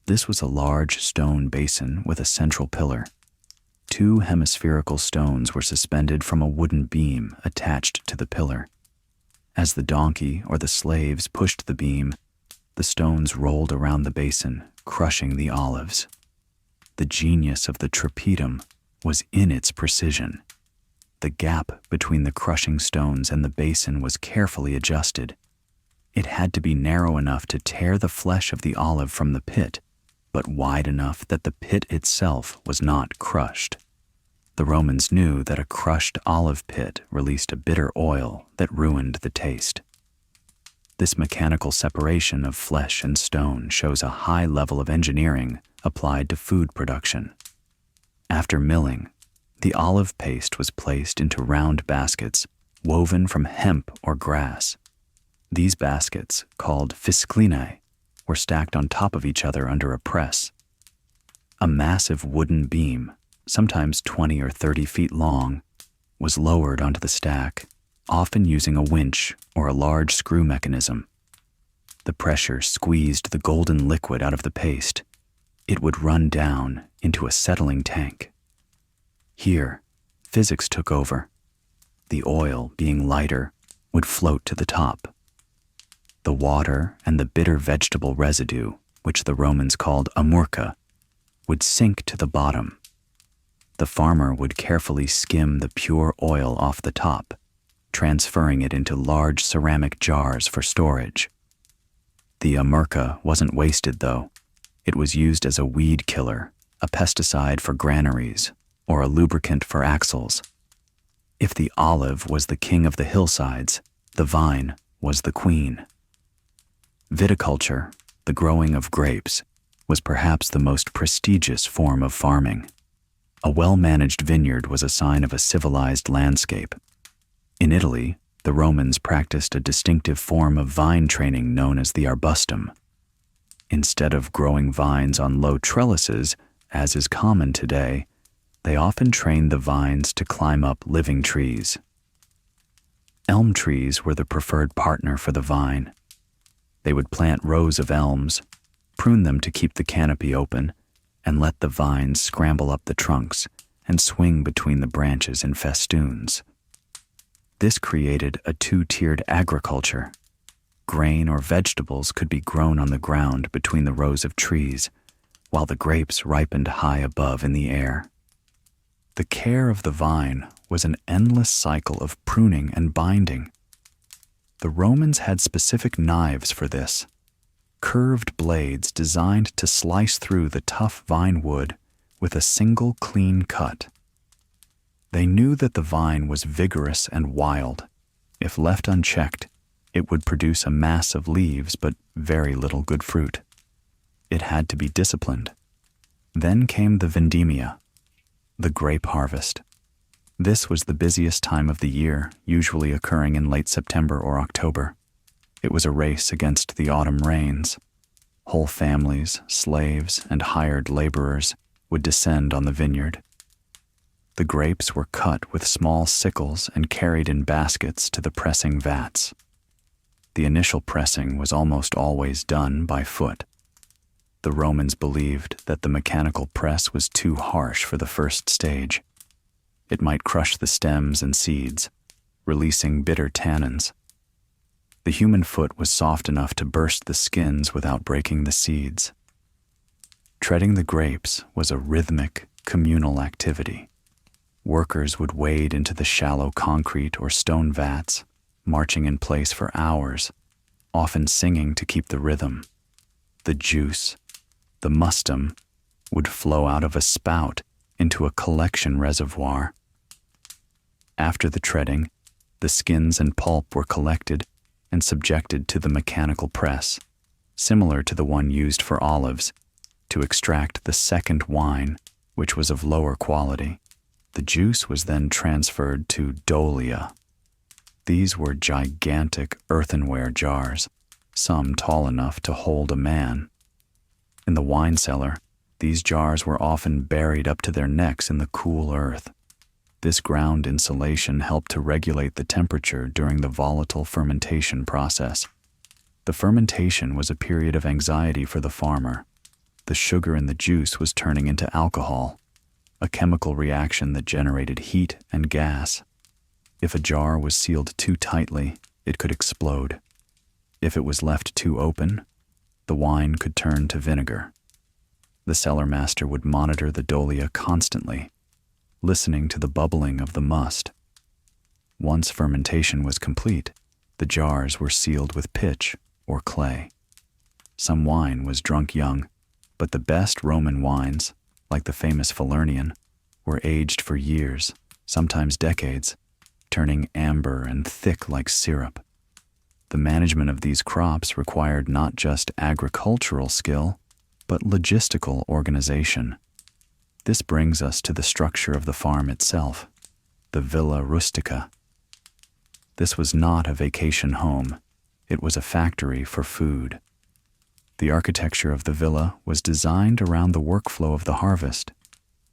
This was a large stone basin with a central pillar. Two hemispherical stones were suspended from a wooden beam attached to the pillar. As the donkey or the slaves pushed the beam, the stones rolled around the basin, crushing the olives. The genius of the trapedum was in its precision. The gap between the crushing stones and the basin was carefully adjusted. It had to be narrow enough to tear the flesh of the olive from the pit, but wide enough that the pit itself was not crushed. The Romans knew that a crushed olive pit released a bitter oil that ruined the taste. This mechanical separation of flesh and stone shows a high level of engineering applied to food production. After milling, the olive paste was placed into round baskets woven from hemp or grass. These baskets, called fisclinae, were stacked on top of each other under a press. A massive wooden beam, sometimes 20 or 30 feet long, was lowered onto the stack, often using a winch or a large screw mechanism. The pressure squeezed the golden liquid out of the paste. It would run down into a settling tank. Here, physics took over. The oil, being lighter, would float to the top. The water and the bitter vegetable residue, which the Romans called amurca, would sink to the bottom. The farmer would carefully skim the pure oil off the top, transferring it into large ceramic jars for storage. The amurca wasn't wasted, though. It was used as a weed killer, a pesticide for granaries, or a lubricant for axles. If the olive was the king of the hillsides, the vine was the queen. Viticulture, the growing of grapes, was perhaps the most prestigious form of farming. A well-managed vineyard was a sign of a civilized landscape. In Italy, the Romans practiced a distinctive form of vine training known as the arbustum. Instead of growing vines on low trellises, as is common today, they often trained the vines to climb up living trees. Elm trees were the preferred partner for the vine. They would plant rows of elms, prune them to keep the canopy open, and let the vines scramble up the trunks and swing between the branches in festoons. This created a two-tiered agriculture. Grain or vegetables could be grown on the ground between the rows of trees, while the grapes ripened high above in the air. The care of the vine was an endless cycle of pruning and binding. The Romans had specific knives for this, curved blades designed to slice through the tough vine wood with a single clean cut. They knew that the vine was vigorous and wild. If left unchecked, it would produce a mass of leaves but very little good fruit. It had to be disciplined. Then came the vendemmia, the grape harvest. This was the busiest time of the year, usually occurring in late September or October. It was a race against the autumn rains. Whole families, slaves, and hired laborers would descend on the vineyard. The grapes were cut with small sickles and carried in baskets to the pressing vats. The initial pressing was almost always done by foot. The Romans believed that the mechanical press was too harsh for the first stage. It might crush the stems and seeds, releasing bitter tannins. The human foot was soft enough to burst the skins without breaking the seeds. Treading the grapes was a rhythmic, communal activity. Workers would wade into the shallow concrete or stone vats, marching in place for hours, often singing to keep the rhythm. The juice, the mustum, would flow out of a spout into a collection reservoir. After the treading, the skins and pulp were collected and subjected to the mechanical press, similar to the one used for olives, to extract the second wine, which was of lower quality. The juice was then transferred to dolia. These were gigantic earthenware jars, some tall enough to hold a man. In the wine cellar, these jars were often buried up to their necks in the cool earth. This ground insulation helped to regulate the temperature during the volatile fermentation process. The fermentation was a period of anxiety for the farmer. The sugar in the juice was turning into alcohol, a chemical reaction that generated heat and gas. If a jar was sealed too tightly, it could explode. If it was left too open, the wine could turn to vinegar. The cellar master would monitor the dolia constantly, listening to the bubbling of the must. Once fermentation was complete, the jars were sealed with pitch or clay. Some wine was drunk young, but the best Roman wines, like the famous Falernian, were aged for years, sometimes decades, turning amber and thick like syrup. The management of these crops required not just agricultural skill, but logistical organization. This brings us to the structure of the farm itself, the Villa Rustica. This was not a vacation home, it was a factory for food. The architecture of the villa was designed around the workflow of the harvest.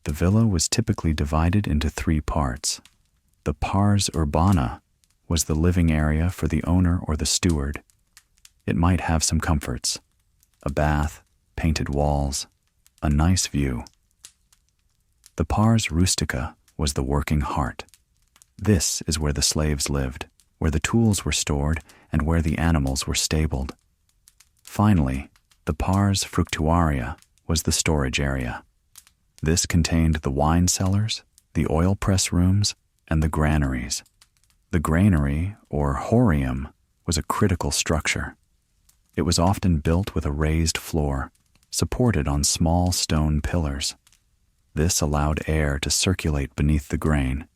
The villa was typically divided into 3 parts. The pars urbana was the living area for the owner or the steward. It might have some comforts: a bath, painted walls, a nice view. The pars rustica was the working heart. This is where the slaves lived, where the tools were stored, and where the animals were stabled. Finally, the pars fructuaria was the storage area. This contained the wine cellars, the oil press rooms, and the granaries. The granary, or horium, was a critical structure. It was often built with a raised floor, supported on small stone pillars. This allowed air to circulate beneath the grain,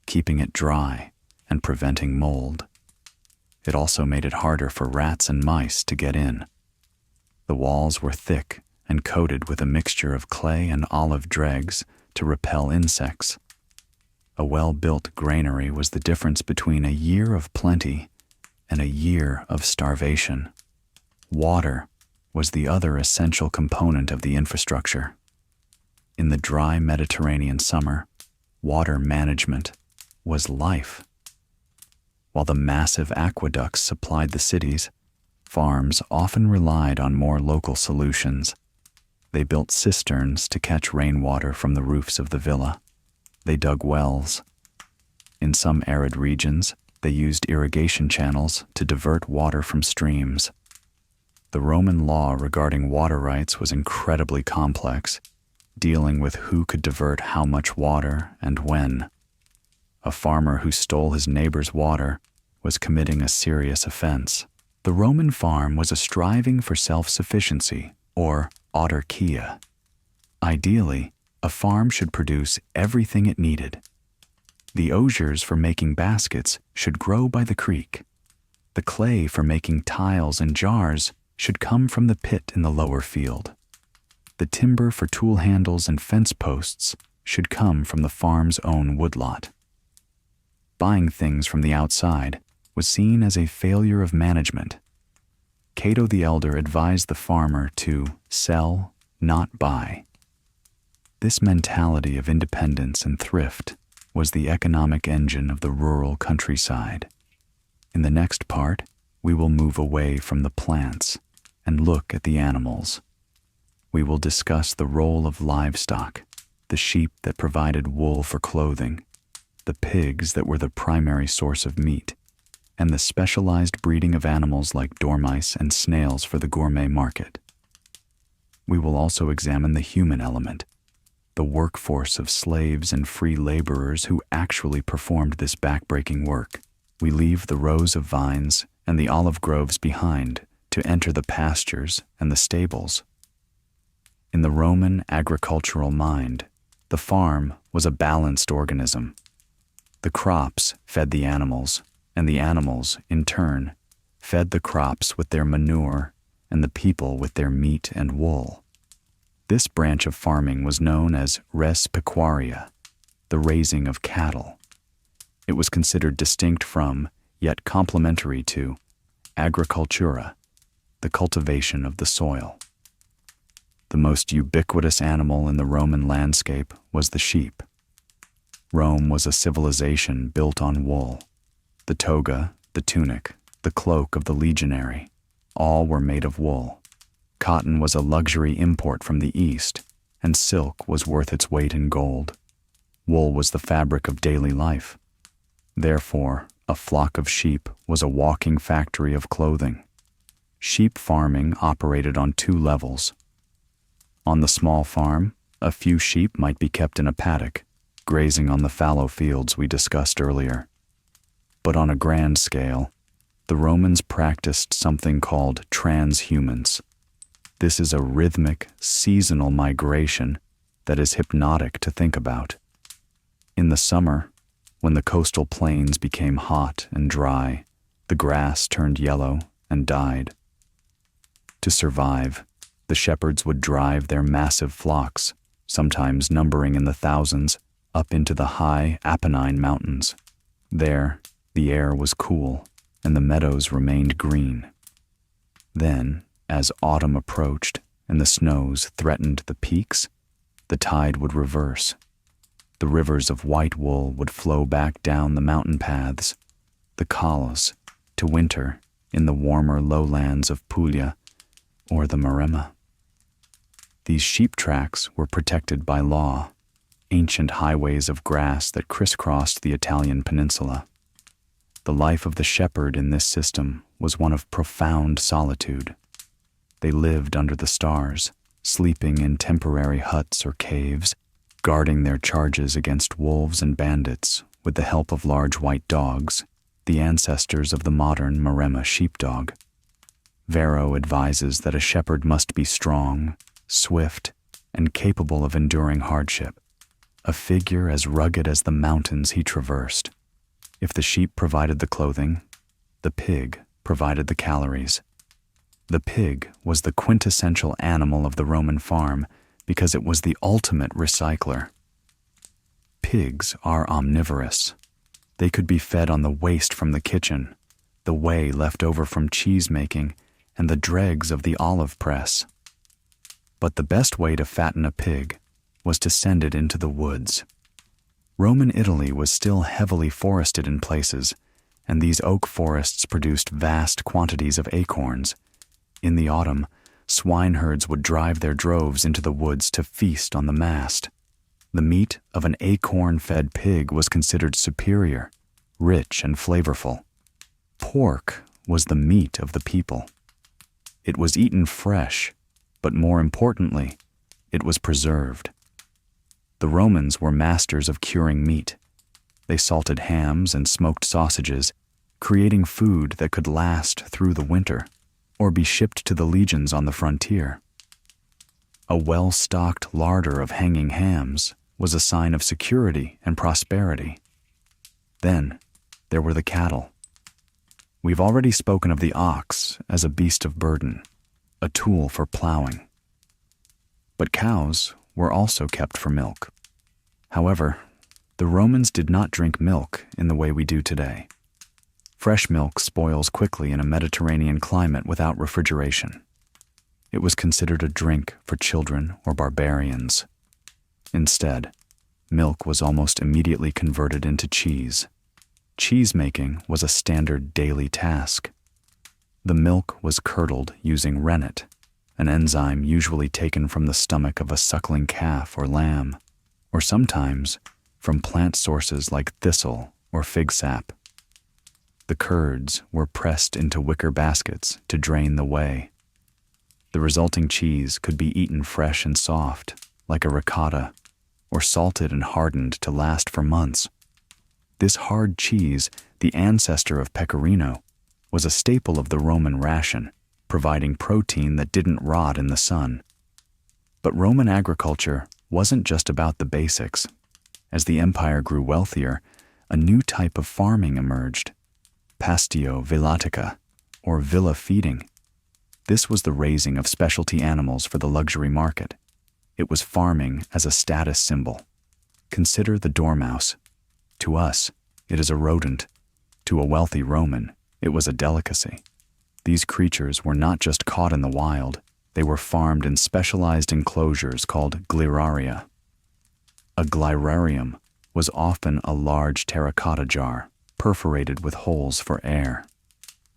keeping it dry and preventing mold. It also made it harder for rats and mice to get in. The walls were thick and coated with a mixture of clay and olive dregs to repel insects. A well-built granary was the difference between a year of plenty and a year of starvation. Water was the other essential component of the infrastructure. In the dry Mediterranean summer, water management was life. While the massive aqueducts supplied the cities, farms often relied on more local solutions. They built cisterns to catch rainwater from the roofs of the villa. They dug wells. In some arid regions, they used irrigation channels to divert water from streams. The Roman law regarding water rights was incredibly complex, dealing with who could divert how much water and when. A farmer who stole his neighbor's water was committing a serious offense. The Roman farm was a striving for self-sufficiency, or autarkia. Ideally, a farm should produce everything it needed. The osiers for making baskets should grow by the creek. The clay for making tiles and jars should come from the pit in the lower field. The timber for tool handles and fence posts should come from the farm's own woodlot. Buying things from the outside was seen as a failure of management. Cato the Elder advised the farmer to sell, not buy. This mentality of independence and thrift was the economic engine of the rural countryside. In the next part, we will move away from the plants and look at the animals. We will discuss the role of livestock, the sheep that provided wool for clothing, the pigs that were the primary source of meat, and the specialized breeding of animals like dormice and snails for the gourmet market. We will also examine the human element, the workforce of slaves and free laborers who actually performed this backbreaking work. We leave the rows of vines and the olive groves behind to enter the pastures and the stables. In the Roman agricultural mind, the farm was a balanced organism. The crops fed the animals, and the animals, in turn, fed the crops with their manure and the people with their meat and wool. This branch of farming was known as res pecuaria, the raising of cattle. It was considered distinct from, yet complementary to, agricultura, the cultivation of the soil. The most ubiquitous animal in the Roman landscape was the sheep. Rome was a civilization built on wool. The toga, the tunic, the cloak of the legionary, all were made of wool. Cotton was a luxury import from the East, and silk was worth its weight in gold. Wool was the fabric of daily life. Therefore, a flock of sheep was a walking factory of clothing. Sheep farming operated on 2 levels. On the small farm, a few sheep might be kept in a paddock, grazing on the fallow fields we discussed earlier. But on a grand scale, the Romans practiced something called transhumance. This is a rhythmic, seasonal migration that is hypnotic to think about. In the summer, when the coastal plains became hot and dry, the grass turned yellow and died. To survive, the shepherds would drive their massive flocks, sometimes numbering in the thousands, up into the high Apennine mountains. There, the air was cool, and the meadows remained green. Then, as autumn approached and the snows threatened the peaks, the tide would reverse. The rivers of white wool would flow back down the mountain paths, the Colles, to winter in the warmer lowlands of Puglia or the Maremma. These sheep tracks were protected by law, ancient highways of grass that crisscrossed the Italian peninsula. The life of the shepherd in this system was one of profound solitude. They lived under the stars, sleeping in temporary huts or caves, guarding their charges against wolves and bandits with the help of large white dogs, the ancestors of the modern Maremma sheepdog. Varro advises that a shepherd must be strong, swift, and capable of enduring hardship, a figure as rugged as the mountains he traversed. If the sheep provided the clothing, the pig provided the calories. The pig was the quintessential animal of the Roman farm because it was the ultimate recycler. Pigs are omnivorous. They could be fed on the waste from the kitchen, the whey left over from cheese making, and the dregs of the olive press. But the best way to fatten a pig was to send it into the woods. Roman Italy was still heavily forested in places, and these oak forests produced vast quantities of acorns. In the autumn, swineherds would drive their droves into the woods to feast on the mast. The meat of an acorn-fed pig was considered superior, rich and flavorful. Pork was the meat of the people. It was eaten fresh, but more importantly, it was preserved. The Romans were masters of curing meat. They salted hams and smoked sausages, creating food that could last through the winter or be shipped to the legions on the frontier. A well-stocked larder of hanging hams was a sign of security and prosperity. Then, there were the cattle. We've already spoken of the ox as a beast of burden, a tool for plowing. But cows were also kept for milk. However, the Romans did not drink milk in the way we do today. Fresh milk spoils quickly in a Mediterranean climate without refrigeration. It was considered a drink for children or barbarians. Instead, milk was almost immediately converted into cheese. Cheese-making was a standard daily task. The milk was curdled using rennet, an enzyme usually taken from the stomach of a suckling calf or lamb, or sometimes from plant sources like thistle or fig sap. The curds were pressed into wicker baskets to drain the whey. The resulting cheese could be eaten fresh and soft, like a ricotta, or salted and hardened to last for months. This hard cheese, the ancestor of pecorino, was a staple of the Roman ration, providing protein that didn't rot in the sun. But Roman agriculture wasn't just about the basics. As the empire grew wealthier, a new type of farming emerged: pastio villatica, or villa feeding. This was the raising of specialty animals for the luxury market. It was farming as a status symbol. Consider the dormouse. To us, it is a rodent. To a wealthy Roman, it was a delicacy. These creatures were not just caught in the wild, they were farmed in specialized enclosures called gliraria. A glirarium was often a large terracotta jar, perforated with holes for air.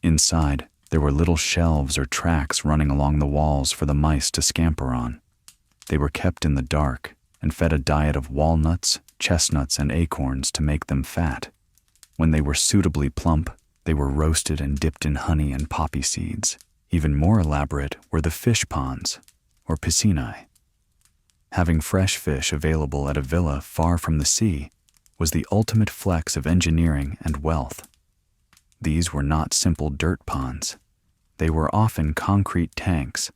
Inside, there were little shelves or tracks running along the walls for the mice to scamper on. They were kept in the dark and fed a diet of walnuts, chestnuts, and acorns to make them fat. When they were suitably plump, they were roasted and dipped in honey and poppy seeds. Even more elaborate were the fish ponds, or piscinae. Having fresh fish available at a villa far from the sea was the ultimate flex of engineering and wealth. These were not simple dirt ponds. They were often concrete tanks,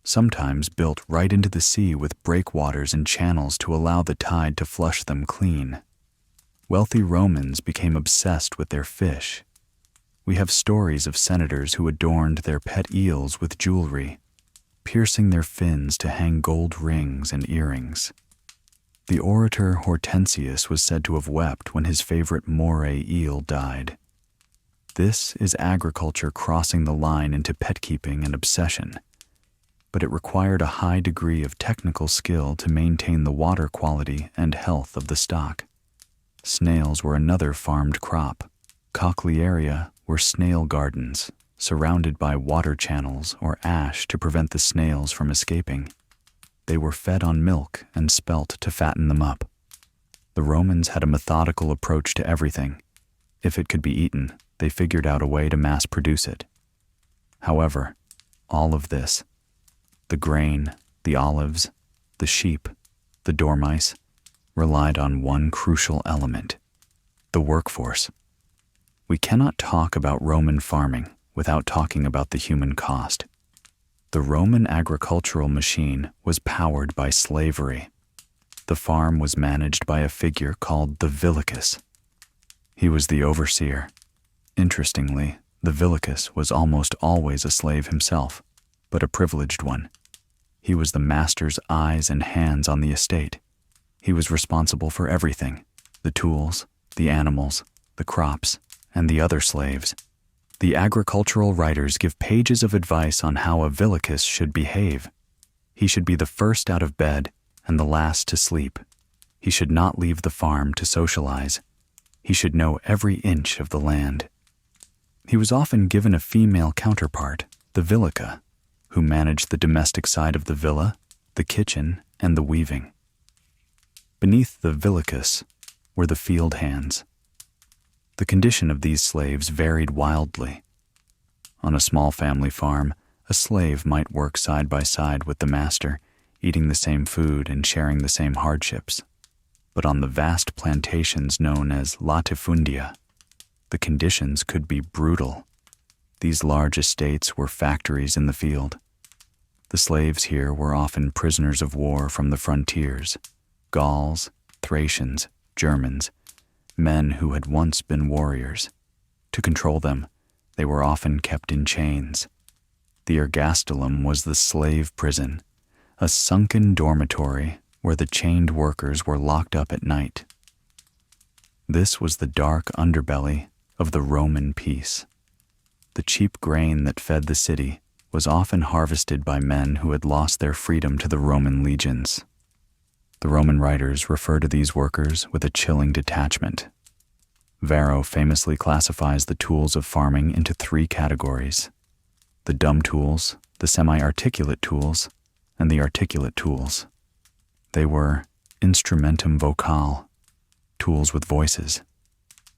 sometimes built right into the sea with breakwaters and channels to allow the tide to flush them clean. Wealthy Romans became obsessed with their fish. We have stories of senators who adorned their pet eels with jewelry, piercing their fins to hang gold rings and earrings. The orator Hortensius was said to have wept when his favorite moray eel died. This is agriculture crossing the line into pet-keeping and obsession, but it required a high degree of technical skill to maintain the water quality and health of the stock. Snails were another farmed crop. Cochlearia were snail gardens, surrounded by water channels or ash to prevent the snails from escaping. They were fed on milk and spelt to fatten them up. The Romans had a methodical approach to everything. If it could be eaten, they figured out a way to mass produce it. However, all of this, the grain, the olives, the sheep, the dormice, relied on one crucial element: the workforce. We cannot talk about Roman farming without talking about the human cost. The Roman agricultural machine was powered by slavery. The farm was managed by a figure called the villicus. He was the overseer. Interestingly, the villicus was almost always a slave himself, but a privileged one. He was the master's eyes and hands on the estate. He was responsible for everything: the tools, the animals, the crops, and the other slaves. The agricultural writers give pages of advice on how a villicus should behave. He should be the first out of bed and the last to sleep. He should not leave the farm to socialize. He should know every inch of the land. He was often given a female counterpart, the villica, who managed the domestic side of the villa, the kitchen, and the weaving. Beneath the villicus were the field hands. The condition of these slaves varied wildly. On a small family farm, a slave might work side by side with the master, eating the same food and sharing the same hardships. But on the vast plantations known as latifundia, the conditions could be brutal. These large estates were factories in the field. The slaves here were often prisoners of war from the frontiers: Gauls, Thracians, Germans, men who had once been warriors. To control them, they were often kept in chains. The ergastulum was the slave prison, a sunken dormitory where the chained workers were locked up at night. This was the dark underbelly of the Roman peace. The cheap grain that fed the city was often harvested by men who had lost their freedom to the Roman legions. The Roman writers refer to these workers with a chilling detachment. Varro famously classifies the tools of farming into 3 categories: the dumb tools, the semi-articulate tools, and the articulate tools. They were instrumentum vocale, tools with voices.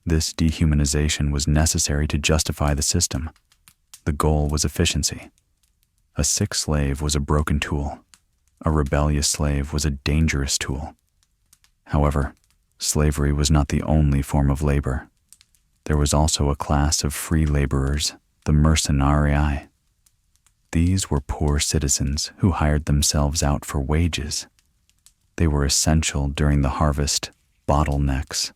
This dehumanization was necessary to justify the system. The goal was efficiency. A sick slave was a broken tool. A rebellious slave was a dangerous tool. However, slavery was not the only form of labor. There was also a class of free laborers, the mercenarii. These were poor citizens who hired themselves out for wages. They were essential during the harvest bottlenecks.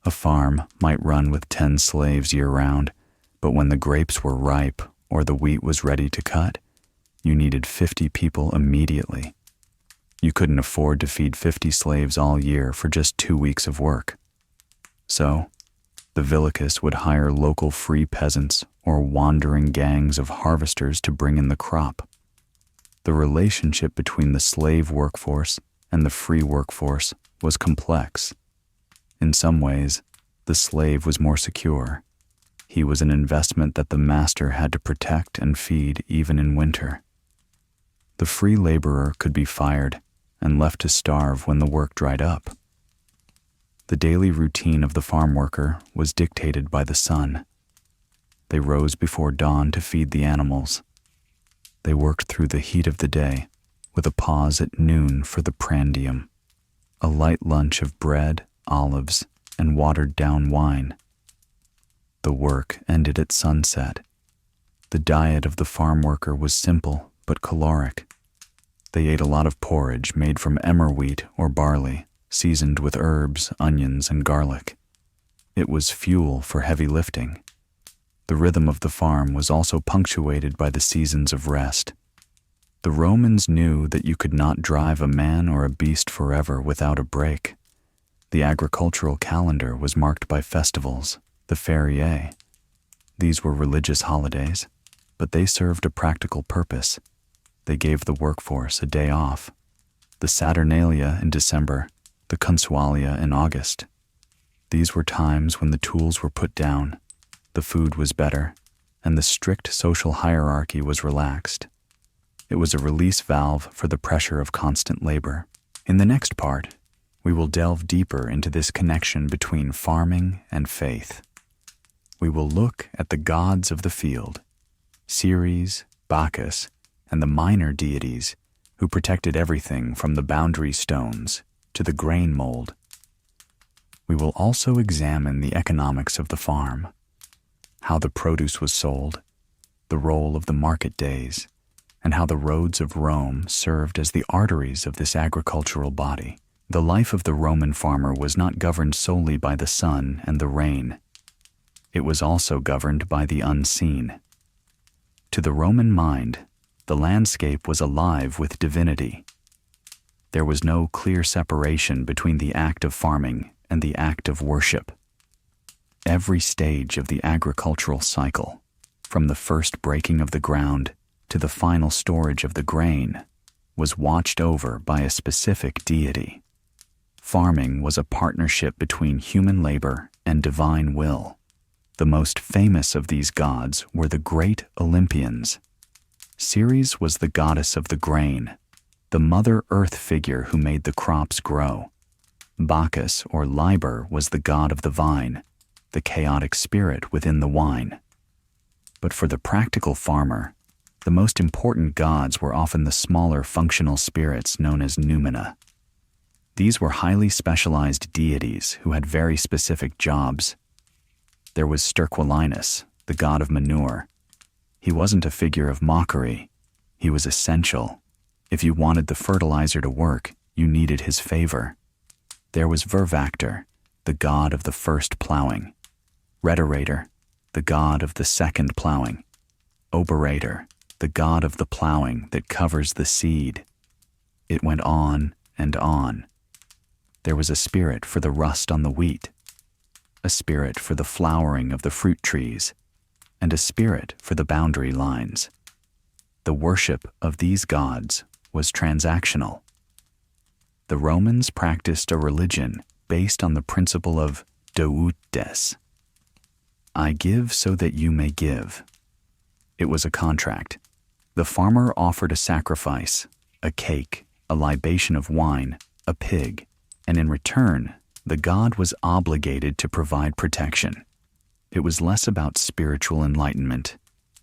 A farm might run with 10 slaves year-round, but when the grapes were ripe or the wheat was ready to cut, you needed 50 people immediately. You couldn't afford to feed 50 slaves all year for just 2 weeks of work. So, the villicus would hire local free peasants or wandering gangs of harvesters to bring in the crop. The relationship between the slave workforce and the free workforce was complex. In some ways, the slave was more secure. He was an investment that the master had to protect and feed even in winter. The free laborer could be fired and left to starve when the work dried up. The daily routine of the farm worker was dictated by the sun. They rose before dawn to feed the animals. They worked through the heat of the day, with a pause at noon for the prandium, a light lunch of bread, olives, and watered-down wine. The work ended at sunset. The diet of the farm worker was simple but caloric. They ate a lot of porridge made from emmer wheat or barley, seasoned with herbs, onions, and garlic. It was fuel for heavy lifting. The rhythm of the farm was also punctuated by the seasons of rest. The Romans knew that you could not drive a man or a beast forever without a break. The agricultural calendar was marked by festivals, the feriae. These were religious holidays, but they served a practical purpose. They gave the workforce a day off. The Saturnalia in December, the Consualia in August. These were times when the tools were put down, the food was better, and the strict social hierarchy was relaxed. It was a release valve for the pressure of constant labor. In the next part, we will delve deeper into this connection between farming and faith. We will look at the gods of the field, Ceres, Bacchus, and the minor deities who protected everything from the boundary stones to the grain mold. We will also examine the economics of the farm, how the produce was sold, the role of the market days, and how the roads of Rome served as the arteries of this agricultural body. The life of the Roman farmer was not governed solely by the sun and the rain. It was also governed by the unseen. To the Roman mind, the landscape was alive with divinity. There was no clear separation between the act of farming and the act of worship. Every stage of the agricultural cycle, from the first breaking of the ground to the final storage of the grain, was watched over by a specific deity. Farming was a partnership between human labor and divine will. The most famous of these gods were the great Olympians. Ceres was the goddess of the grain, the Mother Earth figure who made the crops grow. Bacchus, or Liber, was the god of the vine, the chaotic spirit within the wine. But for the practical farmer, the most important gods were often the smaller functional spirits known as noumena. These were highly specialized deities who had very specific jobs. There was Sterquilinus, the god of manure. He wasn't a figure of mockery. He was essential. If you wanted the fertilizer to work, you needed his favor. There was Vervactor, the god of the first plowing. Rhedorator, the god of the second plowing. Oberator, the god of the plowing that covers the seed. It went on and on. There was a spirit for the rust on the wheat, a spirit for the flowering of the fruit trees, and a spirit for the boundary lines. The worship of these gods was transactional. The Romans practiced a religion based on the principle of douut des. I give so that you may give. It was a contract. The farmer offered a sacrifice, a cake, a libation of wine, a pig, and in return, the god was obligated to provide protection. It was less about spiritual enlightenment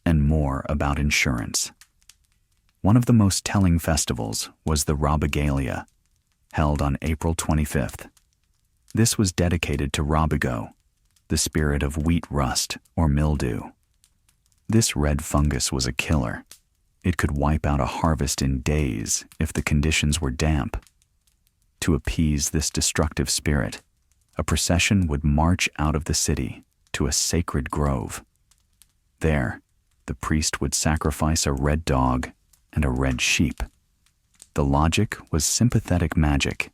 and more about insurance. One of the most telling festivals was the Robigalia, held on April 25th. This was dedicated to Robigo, the spirit of wheat rust or mildew. This red fungus was a killer. It could wipe out a harvest in days if the conditions were damp. To appease this destructive spirit, a procession would march out of the city to a sacred grove. There, the priest would sacrifice a red dog and a red sheep. The logic was sympathetic magic.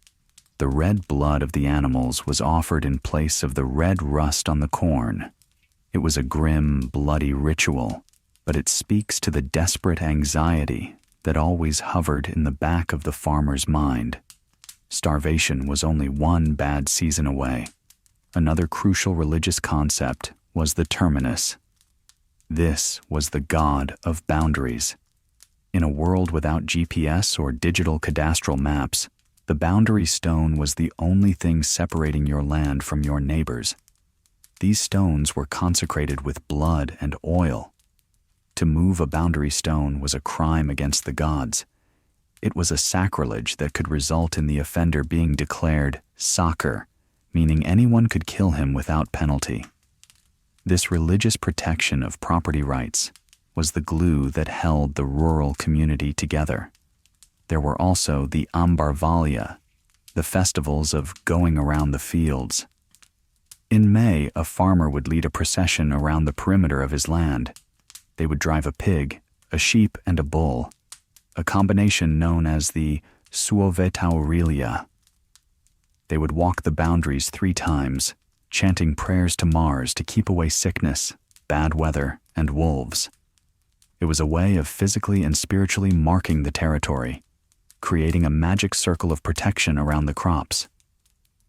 The red blood of the animals was offered in place of the red rust on the corn. It was a grim, bloody ritual, but it speaks to the desperate anxiety that always hovered in the back of the farmer's mind. Starvation was only one bad season away. Another crucial religious concept was the terminus. This was the god of boundaries. In a world without GPS or digital cadastral maps, the boundary stone was the only thing separating your land from your neighbors. These stones were consecrated with blood and oil. To move a boundary stone was a crime against the gods. It was a sacrilege that could result in the offender being declared sacer, meaning anyone could kill him without penalty. This religious protection of property rights was the glue that held the rural community together. There were also the ambarvalia, the festivals of going around the fields. In May, a farmer would lead a procession around the perimeter of his land. They would drive a pig, a sheep, and a bull, a combination known as the Suovetaurilia. They would walk the boundaries 3 times, chanting prayers to Mars to keep away sickness, bad weather, and wolves. It was a way of physically and spiritually marking the territory, creating a magic circle of protection around the crops.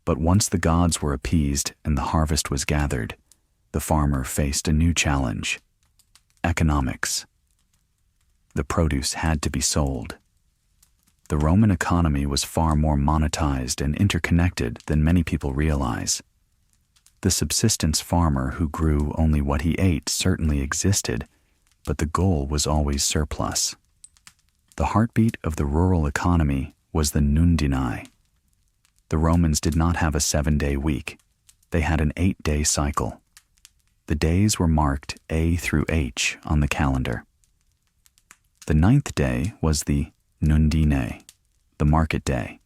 But once the gods were appeased and the harvest was gathered, the farmer faced a new challenge: economics. The produce had to be sold. The Roman economy was far more monetized and interconnected than many people realize. The subsistence farmer who grew only what he ate certainly existed, but the goal was always surplus. The heartbeat of the rural economy was the nundinae. The Romans did not have a 7-day week. They had an 8-day cycle. The days were marked A through H on the calendar. The 9th day was the nundine, the market day.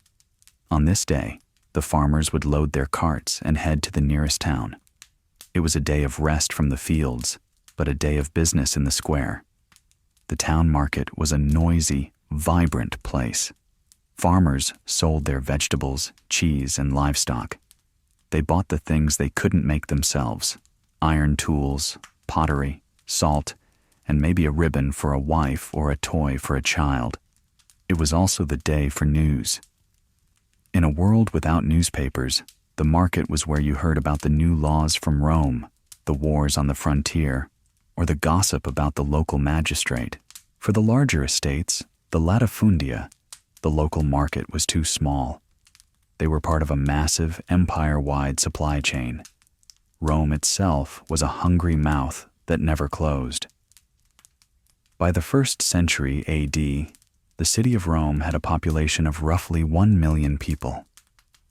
On this day, the farmers would load their carts and head to the nearest town. It was a day of rest from the fields, but a day of business in the square. The town market was a noisy, vibrant place. Farmers sold their vegetables, cheese, and livestock. They bought the things they couldn't make themselves: iron tools, pottery, salt, and maybe a ribbon for a wife or a toy for a child. It was also the day for news. In a world without newspapers, the market was where you heard about the new laws from Rome, the wars on the frontier, or the gossip about the local magistrate. For the larger estates, the latifundia, the local market was too small. They were part of a massive, empire-wide supply chain. Rome itself was a hungry mouth that never closed. By the 1st century AD, the city of Rome had a population of roughly 1 million people.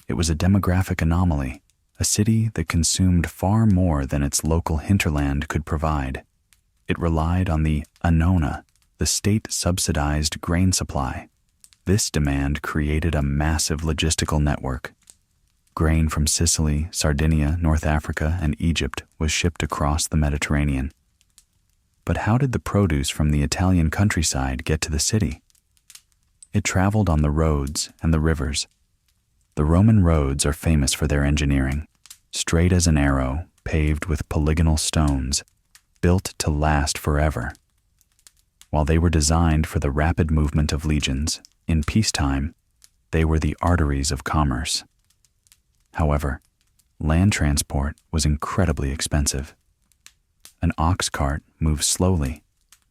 It was a demographic anomaly, a city that consumed far more than its local hinterland could provide. It relied on the annona, the state-subsidized grain supply. This demand created a massive logistical network. Grain from Sicily, Sardinia, North Africa, and Egypt was shipped across the Mediterranean. But how did the produce from the Italian countryside get to the city? It traveled on the roads and the rivers. The Roman roads are famous for their engineering, straight as an arrow, paved with polygonal stones, built to last forever. While they were designed for the rapid movement of legions, in peacetime, they were the arteries of commerce. However, land transport was incredibly expensive. An ox cart moves slowly,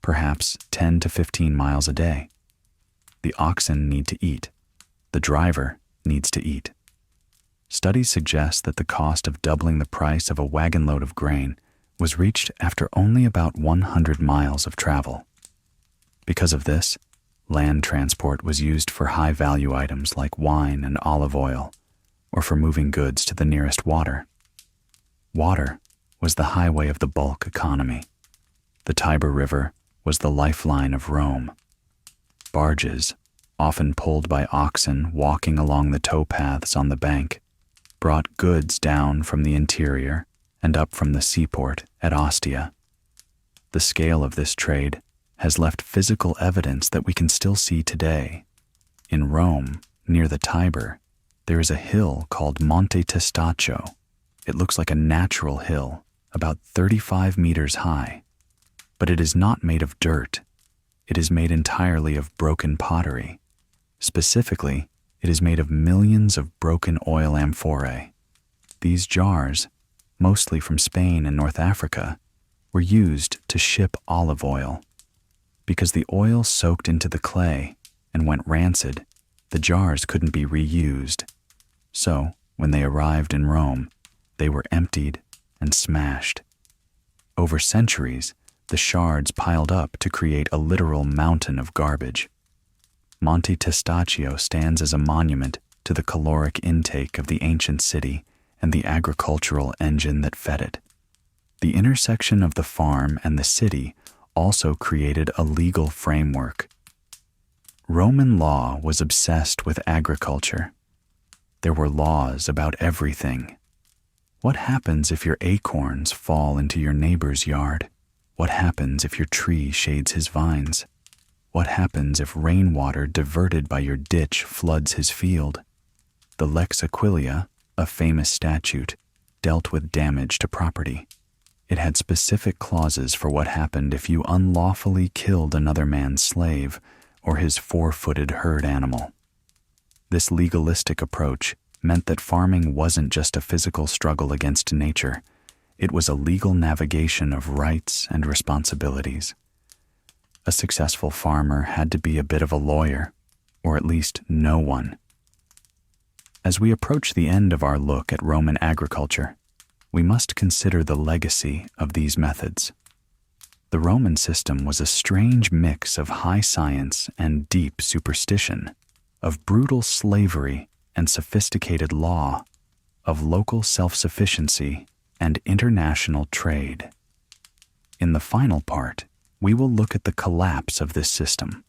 perhaps 10 to 15 miles a day. The oxen need to eat. The driver needs to eat. Studies suggest that the cost of doubling the price of a wagon load of grain was reached after only about 100 miles of travel. Because of this, land transport was used for high-value items like wine and olive oil, or for moving goods to the nearest water. Water was the highway of the bulk economy. The Tiber River was the lifeline of Rome. Barges, often pulled by oxen walking along the towpaths on the bank, brought goods down from the interior and up from the seaport at Ostia. The scale of this trade has left physical evidence that we can still see today. In Rome, near the Tiber, there is a hill called Monte Testaccio. It looks like a natural hill, about 35 meters high. But it is not made of dirt. It is made entirely of broken pottery. Specifically, it is made of millions of broken oil amphorae. These jars, mostly from Spain and North Africa, were used to ship olive oil. Because the oil soaked into the clay and went rancid, the jars couldn't be reused. So, when they arrived in Rome, they were emptied and smashed. Over centuries, the shards piled up to create a literal mountain of garbage. Monte Testaccio stands as a monument to the caloric intake of the ancient city and the agricultural engine that fed it. The intersection of the farm and the city also created a legal framework. Roman law was obsessed with agriculture. There were laws about everything. What happens if your acorns fall into your neighbor's yard? What happens if your tree shades his vines? What happens if rainwater diverted by your ditch floods his field? The Lex Aquilia, a famous statute, dealt with damage to property. It had specific clauses for what happened if you unlawfully killed another man's slave or his four-footed herd animal. This legalistic approach meant that farming wasn't just a physical struggle against nature. It was a legal navigation of rights and responsibilities. A successful farmer had to be a bit of a lawyer, or at least know one. As we approach the end of our look at Roman agriculture, we must consider the legacy of these methods. The Roman system was a strange mix of high science and deep superstition, of brutal slavery and sophisticated law, of local self-sufficiency and international trade. In the final part, we will look at the collapse of this system.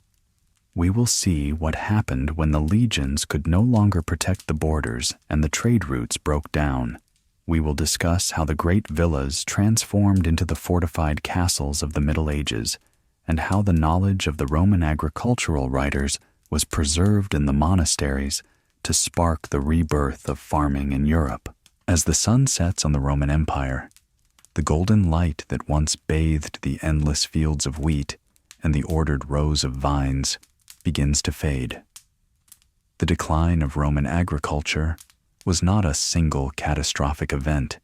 We will see what happened when the legions could no longer protect the borders and the trade routes broke down. We will discuss how the great villas transformed into the fortified castles of the Middle Ages, and how the knowledge of the Roman agricultural writers was preserved in the monasteries to spark the rebirth of farming in Europe. As the sun sets on the Roman Empire, the golden light that once bathed the endless fields of wheat and the ordered rows of vines begins to fade. The decline of Roman agriculture was not a single catastrophic event,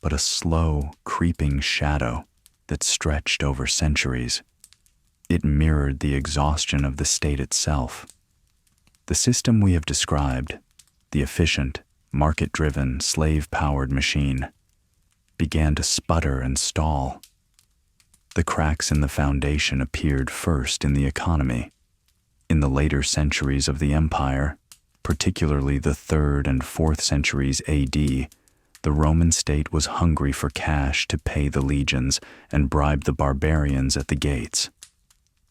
but a slow, creeping shadow that stretched over centuries. It mirrored the exhaustion of the state itself. The system we have described, the efficient, market-driven, slave-powered machine, began to sputter and stall. The cracks in the foundation appeared first in the economy. In the later centuries of the empire, particularly the 3rd and 4th centuries AD, the Roman state was hungry for cash to pay the legions and bribe the barbarians at the gates.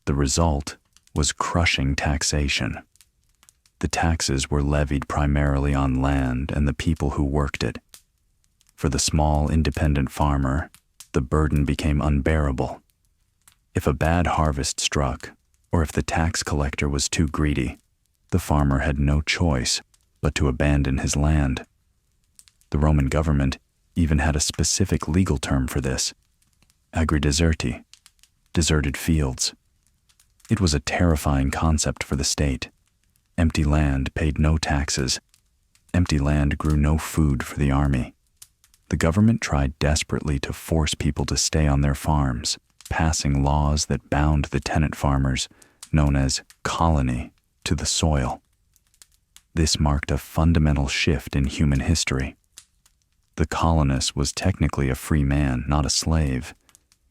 The result was crushing taxation. The taxes were levied primarily on land and the people who worked it. For the small independent farmer, the burden became unbearable. If a bad harvest struck, or if the tax collector was too greedy, the farmer had no choice but to abandon his land. The Roman government even had a specific legal term for this: agrideserti, deserted fields. It was a terrifying concept for the state. Empty land paid no taxes. Empty land grew no food for the army. The government tried desperately to force people to stay on their farms, passing laws that bound the tenant farmers, known as colony, to the soil. This marked a fundamental shift in human history. The colonist was technically a free man, not a slave.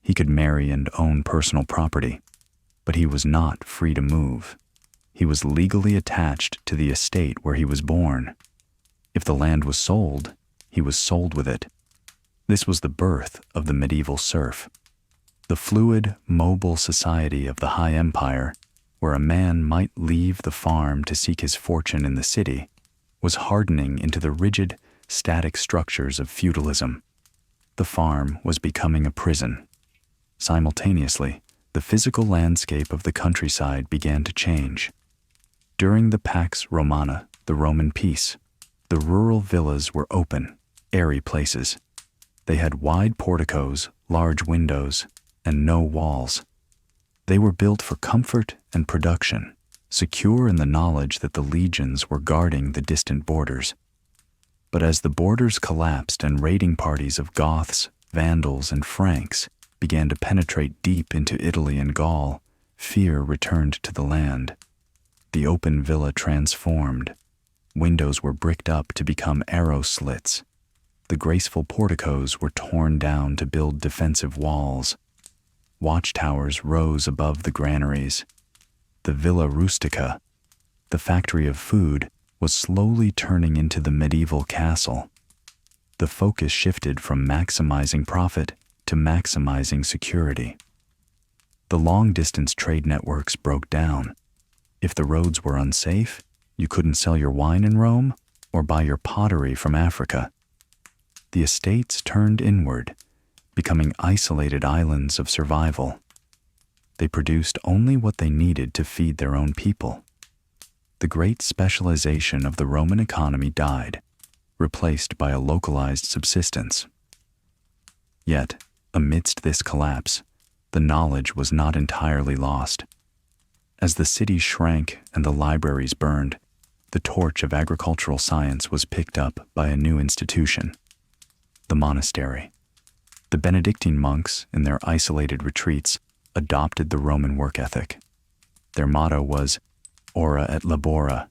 He could marry and own personal property, but he was not free to move. He was legally attached to the estate where he was born. If the land was sold, he was sold with it. This was the birth of the medieval serf. The fluid, mobile society of the High Empire, where a man might leave the farm to seek his fortune in the city, was hardening into the rigid, static structures of feudalism. The farm was becoming a prison. Simultaneously, the physical landscape of the countryside began to change. During the Pax Romana, the Roman peace, the rural villas were open, airy places. They had wide porticos, large windows, and no walls. They were built for comfort and production, secure in the knowledge that the legions were guarding the distant borders. But as the borders collapsed and raiding parties of Goths, Vandals, and Franks began to penetrate deep into Italy and Gaul, fear returned to the land. The open villa transformed. Windows were bricked up to become arrow slits. The graceful porticos were torn down to build defensive walls. Watchtowers rose above the granaries. The Villa Rustica, the factory of food, was slowly turning into the medieval castle. The focus shifted from maximizing profit to maximizing security. The long-distance trade networks broke down. If the roads were unsafe, you couldn't sell your wine in Rome, or buy your pottery from Africa. The estates turned inward, becoming isolated islands of survival. They produced only what they needed to feed their own people. The great specialization of the Roman economy died, replaced by a localized subsistence. Yet, amidst this collapse, the knowledge was not entirely lost. As the cities shrank and the libraries burned, the torch of agricultural science was picked up by a new institution, the monastery. The Benedictine monks, in their isolated retreats, adopted the Roman work ethic. Their motto was ora et labora,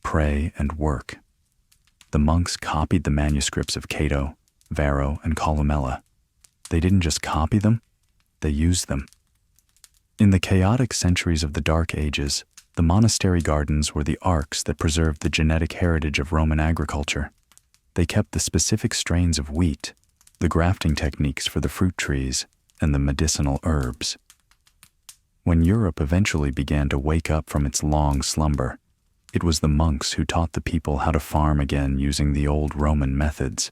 pray and work. The monks copied the manuscripts of Cato, Varro, and Columella. They didn't just copy them, they used them. In the chaotic centuries of the Dark Ages, the monastery gardens were the arks that preserved the genetic heritage of Roman agriculture. They kept the specific strains of wheat, the grafting techniques for the fruit trees, and the medicinal herbs. When Europe eventually began to wake up from its long slumber, it was the monks who taught the people how to farm again using the old Roman methods.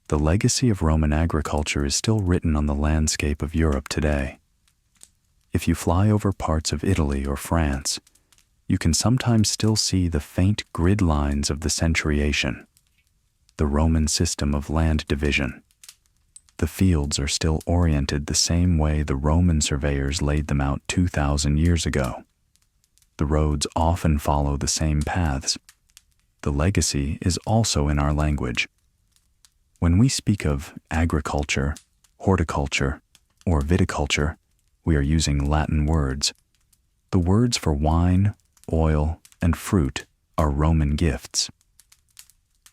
The legacy of Roman agriculture is still written on the landscape of Europe today. If you fly over parts of Italy or France, you can sometimes still see the faint grid lines of the centuriation, the Roman system of land division. The fields are still oriented the same way the Roman surveyors laid them out 2,000 years ago. The roads often follow the same paths. The legacy is also in our language. When we speak of agriculture, horticulture, or viticulture, we are using Latin words. The words for wine, oil, and fruit are Roman gifts.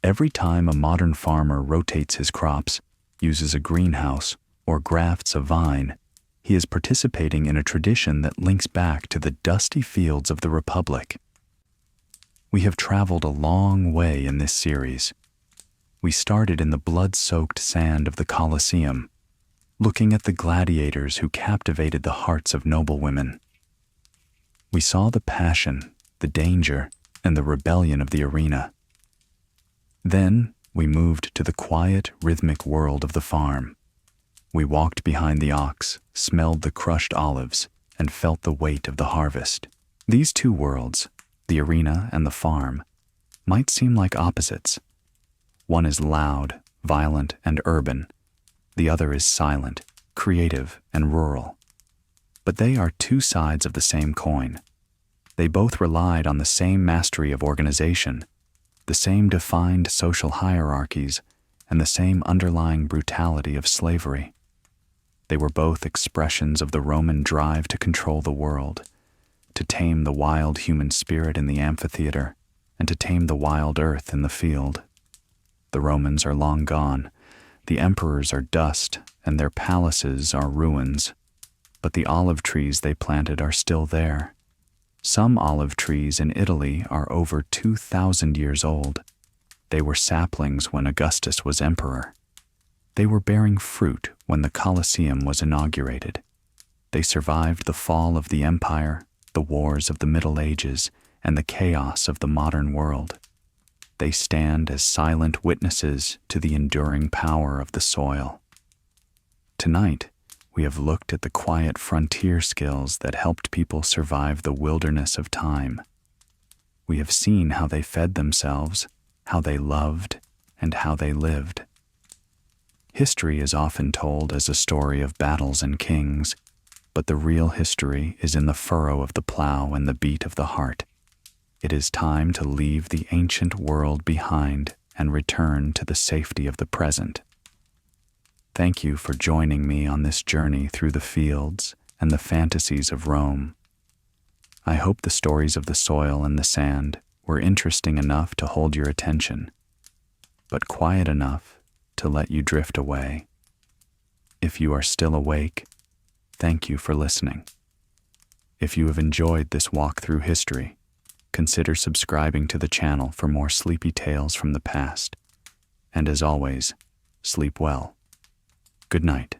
Every time a modern farmer rotates his crops, uses a greenhouse, or grafts a vine, he is participating in a tradition that links back to the dusty fields of the Republic. We have traveled a long way in this series. We started in the blood-soaked sand of the Colosseum, looking at the gladiators who captivated the hearts of noblewomen. We saw the passion, the danger, and the rebellion of the arena. Then we moved to the quiet, rhythmic world of the farm. We walked behind the ox, smelled the crushed olives, and felt the weight of the harvest. These two worlds, the arena and the farm, might seem like opposites. One is loud, violent, and urban. The other is silent, creative, and rural. But they are two sides of the same coin. They both relied on the same mastery of organization, the same defined social hierarchies, and the same underlying brutality of slavery. They were both expressions of the Roman drive to control the world, to tame the wild human spirit in the amphitheater, and to tame the wild earth in the field. The Romans are long gone. The emperors are dust, and their palaces are ruins. But the olive trees they planted are still there. Some olive trees in Italy are over 2,000 years old. They were saplings when Augustus was emperor. They were bearing fruit when the Colosseum was inaugurated. They survived the fall of the empire, the wars of the Middle Ages, and the chaos of the modern world. They stand as silent witnesses to the enduring power of the soil. Tonight, we have looked at the quiet frontier skills that helped people survive the wilderness of time. We have seen how they fed themselves, how they loved, and how they lived. History is often told as a story of battles and kings, but the real history is in the furrow of the plow and the beat of the heart. It is time to leave the ancient world behind and return to the safety of the present. Thank you for joining me on this journey through the fields and the fantasies of Rome. I hope the stories of the soil and the sand were interesting enough to hold your attention, but quiet enough to let you drift away. If you are still awake, thank you for listening. If you have enjoyed this walk through history, consider subscribing to the channel for more sleepy tales from the past. And as always, sleep well. Good night.